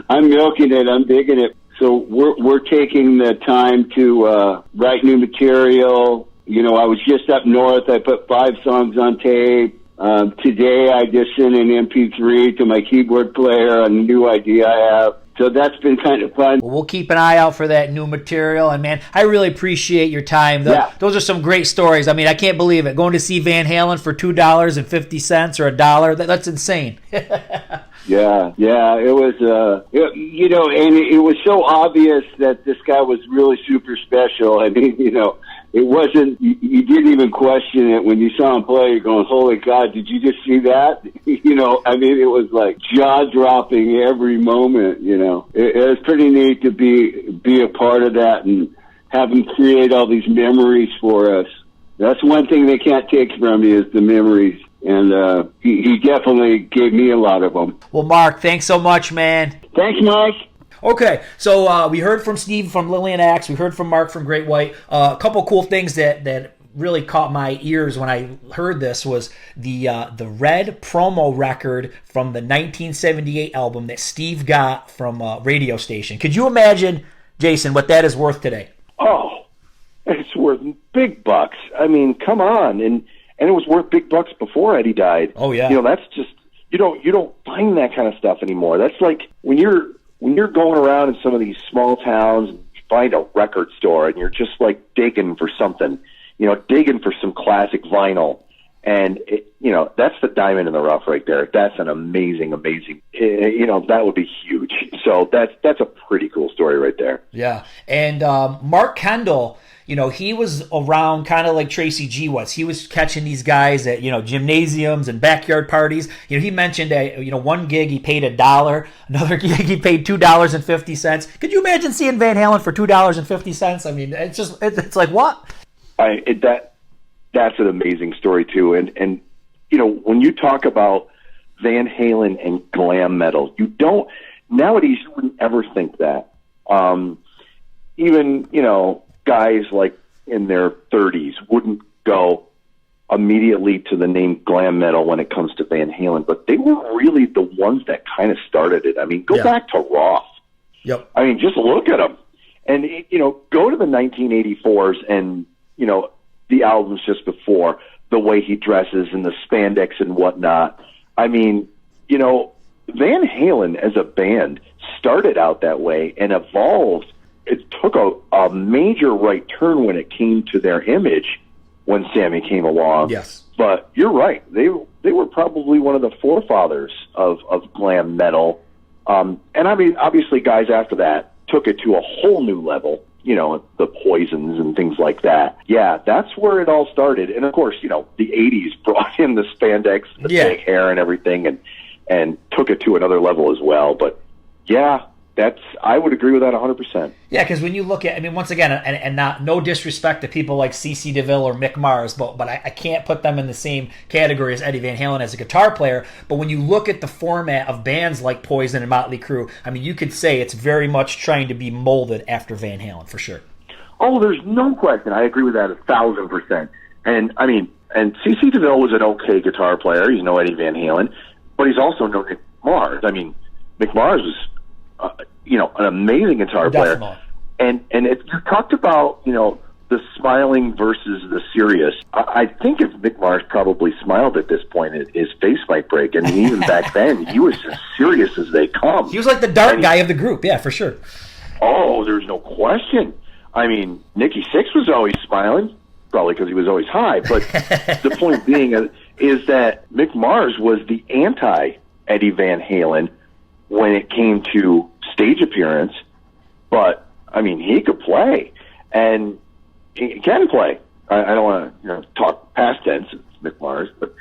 I'm milking it. I'm digging it. So we're taking the time to write new material. You know, I was just up north. I put 5 songs on tape. Today I just sent an MP3 to my keyboard player on a new idea I have. So that's been kind of fun. Well, we'll keep an eye out for that new material. And, man, I really appreciate your time. Those are some great stories. I mean, I can't believe it. Going to see Van Halen for $2.50 or $1, that's insane. Yeah, it was, you know, and it was so obvious that this guy was really super special. I mean, you know, it wasn't, you didn't even question it when you saw him play. You're going, holy God, did you just see that? You know, I mean, it was like jaw-dropping every moment, you know. It was pretty neat to be a part of that and have him create all these memories for us. That's one thing they can't take from you is the memories. And he definitely gave me a lot of them. Well, Mark, thanks so much, man. Thanks, Mike. Okay, so we heard from Steve from Lillian Axe. We heard from Mark from Great White. A couple cool things that really caught my ears when I heard this was the red promo record from the 1978 album that Steve got from a radio station. Could you imagine, Jason, what that is worth today? Oh, it's worth big bucks. I mean, come on. And it was worth big bucks before Eddie died. Oh, yeah. You know, that's just, you don't find that kind of stuff anymore. That's like when you're going around in some of these small towns, you find a record store and you're just like digging for something, you know, digging for some classic vinyl. And, you know, that's the diamond in the rough right there. That's an amazing, you know, that would be huge. So that's a pretty cool story right there. Yeah. And Mark Kendall, you know, he was around kind of like Tracy G was. He was catching these guys at, you know, gymnasiums and backyard parties. You know, he mentioned, you know, one gig he paid $1, another gig he paid $2.50. Could you imagine seeing Van Halen for $2.50? I mean, it's like what? That's an amazing story too. And you know, when you talk about Van Halen and glam metal, nowadays you wouldn't ever think that. Even, you know, guys like in their 30s wouldn't go immediately to the name glam metal when it comes to Van Halen, but they were really the ones that kind of started it. I mean, go back to Roth. Yep. I mean, just look at them. And, you know, go to the 1984s and, you know, the albums just before, the way he dresses and the spandex and whatnot. I mean, you know, Van Halen as a band started out that way and evolved. It took a major right turn when it came to their image when Sammy came along. Yes. But you're right. They were probably one of the forefathers of glam metal. And I mean, obviously guys after that took it to a whole new level, you know, the Poisons and things like that. Yeah, that's where it all started. And of course, you know, the 80s brought in the spandex, the big hair and everything and took it to another level as well. But yeah, I would agree with that 100%. Yeah, because when you look at, I mean, once again, and not no disrespect to people like C.C. DeVille or Mick Mars, but I can't put them in the same category as Eddie Van Halen as a guitar player. But when you look at the format of bands like Poison and Motley Crue, I mean, you could say it's very much trying to be molded after Van Halen, for sure. Oh, there's no question. I agree with that 1,000%. And I mean, and C.C. DeVille was an okay guitar player. He's no Eddie Van Halen, but he's also no Mick Mars. I mean, Mick Mars was you know, an amazing guitar player. And if you talked about, you know, the smiling versus the serious, I think if Mick Mars probably smiled at this point, his face might break. And even back then, he was as serious as they come. He was like the dark guy of the group, yeah, for sure. Oh, there's no question. I mean, Nikki Sixx was always smiling, probably because he was always high. But the point being is that Mick Mars was the anti-Eddie Van Halen when it came to stage appearance. But, I mean, he could play. And he can play. I don't want to talk past tense, it's Mick Mars. But,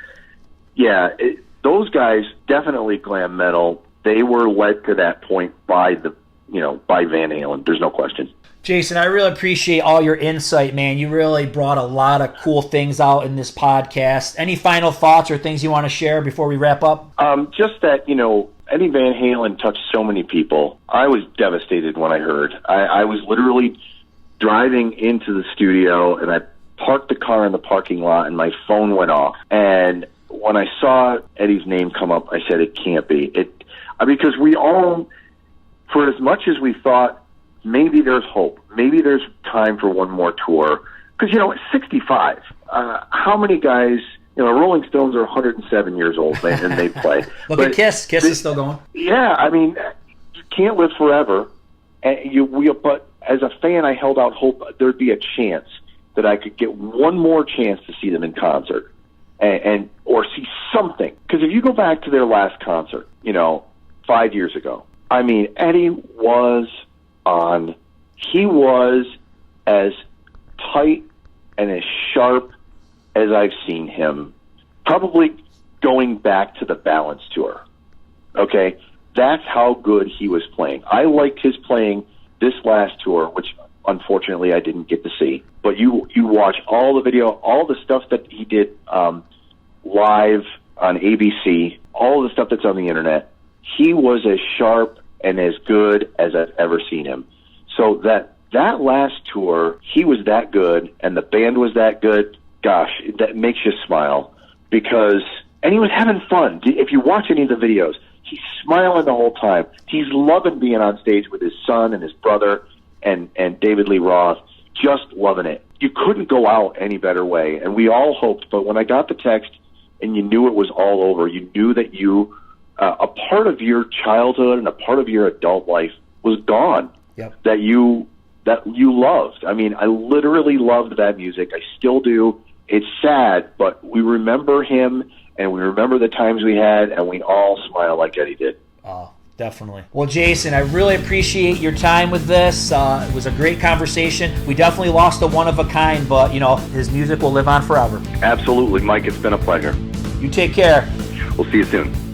yeah, those guys, definitely glam metal. They were led to that point by by Van Halen. There's no question. Jason, I really appreciate all your insight, man. You really brought a lot of cool things out in this podcast. Any final thoughts or things you want to share before we wrap up? Just that, Eddie Van Halen touched so many people. I was devastated when I heard. I was literally driving into the studio, and I parked the car in the parking lot, and my phone went off. And when I saw Eddie's name come up, I said, it can't be. Because we all, for as much as we thought, maybe there's hope, maybe there's time for one more tour. Because, at 65, how many guys, Rolling Stones are 107 years old, and they play. Look at Kiss. Kiss is still going. Yeah, I mean, you can't live forever. But as a fan, I held out hope there'd be a chance that I could get one more chance to see them in concert or see something. Because if you go back to their last concert, 5 years ago, I mean, Eddie was on. He was as tight and as sharp as I've seen him, probably going back to the Balance tour. Okay? That's how good he was playing. I liked his playing this last tour, which unfortunately I didn't get to see. But you watch all the video, all the stuff that he did live on ABC, all the stuff that's on the internet. He was as sharp and as good as I've ever seen him. So that last tour, he was that good, and the band was that good. Gosh, that makes you smile and he was having fun. If you watch any of the videos, he's smiling the whole time. He's loving being on stage with his son and his brother and David Lee Roth, just loving it. You couldn't go out any better way, and we all hoped, but when I got the text and you knew it was all over, you knew that a part of your childhood and a part of your adult life was gone. Yep. That you loved. I mean, I literally loved that music. I still do. It's sad, but we remember him, and we remember the times we had, and we all smile like Eddie did. Oh, definitely. Well, Jason, I really appreciate your time with this. It was a great conversation. We definitely lost a one-of-a-kind, but, his music will live on forever. Absolutely, Mike. It's been a pleasure. You take care. We'll see you soon.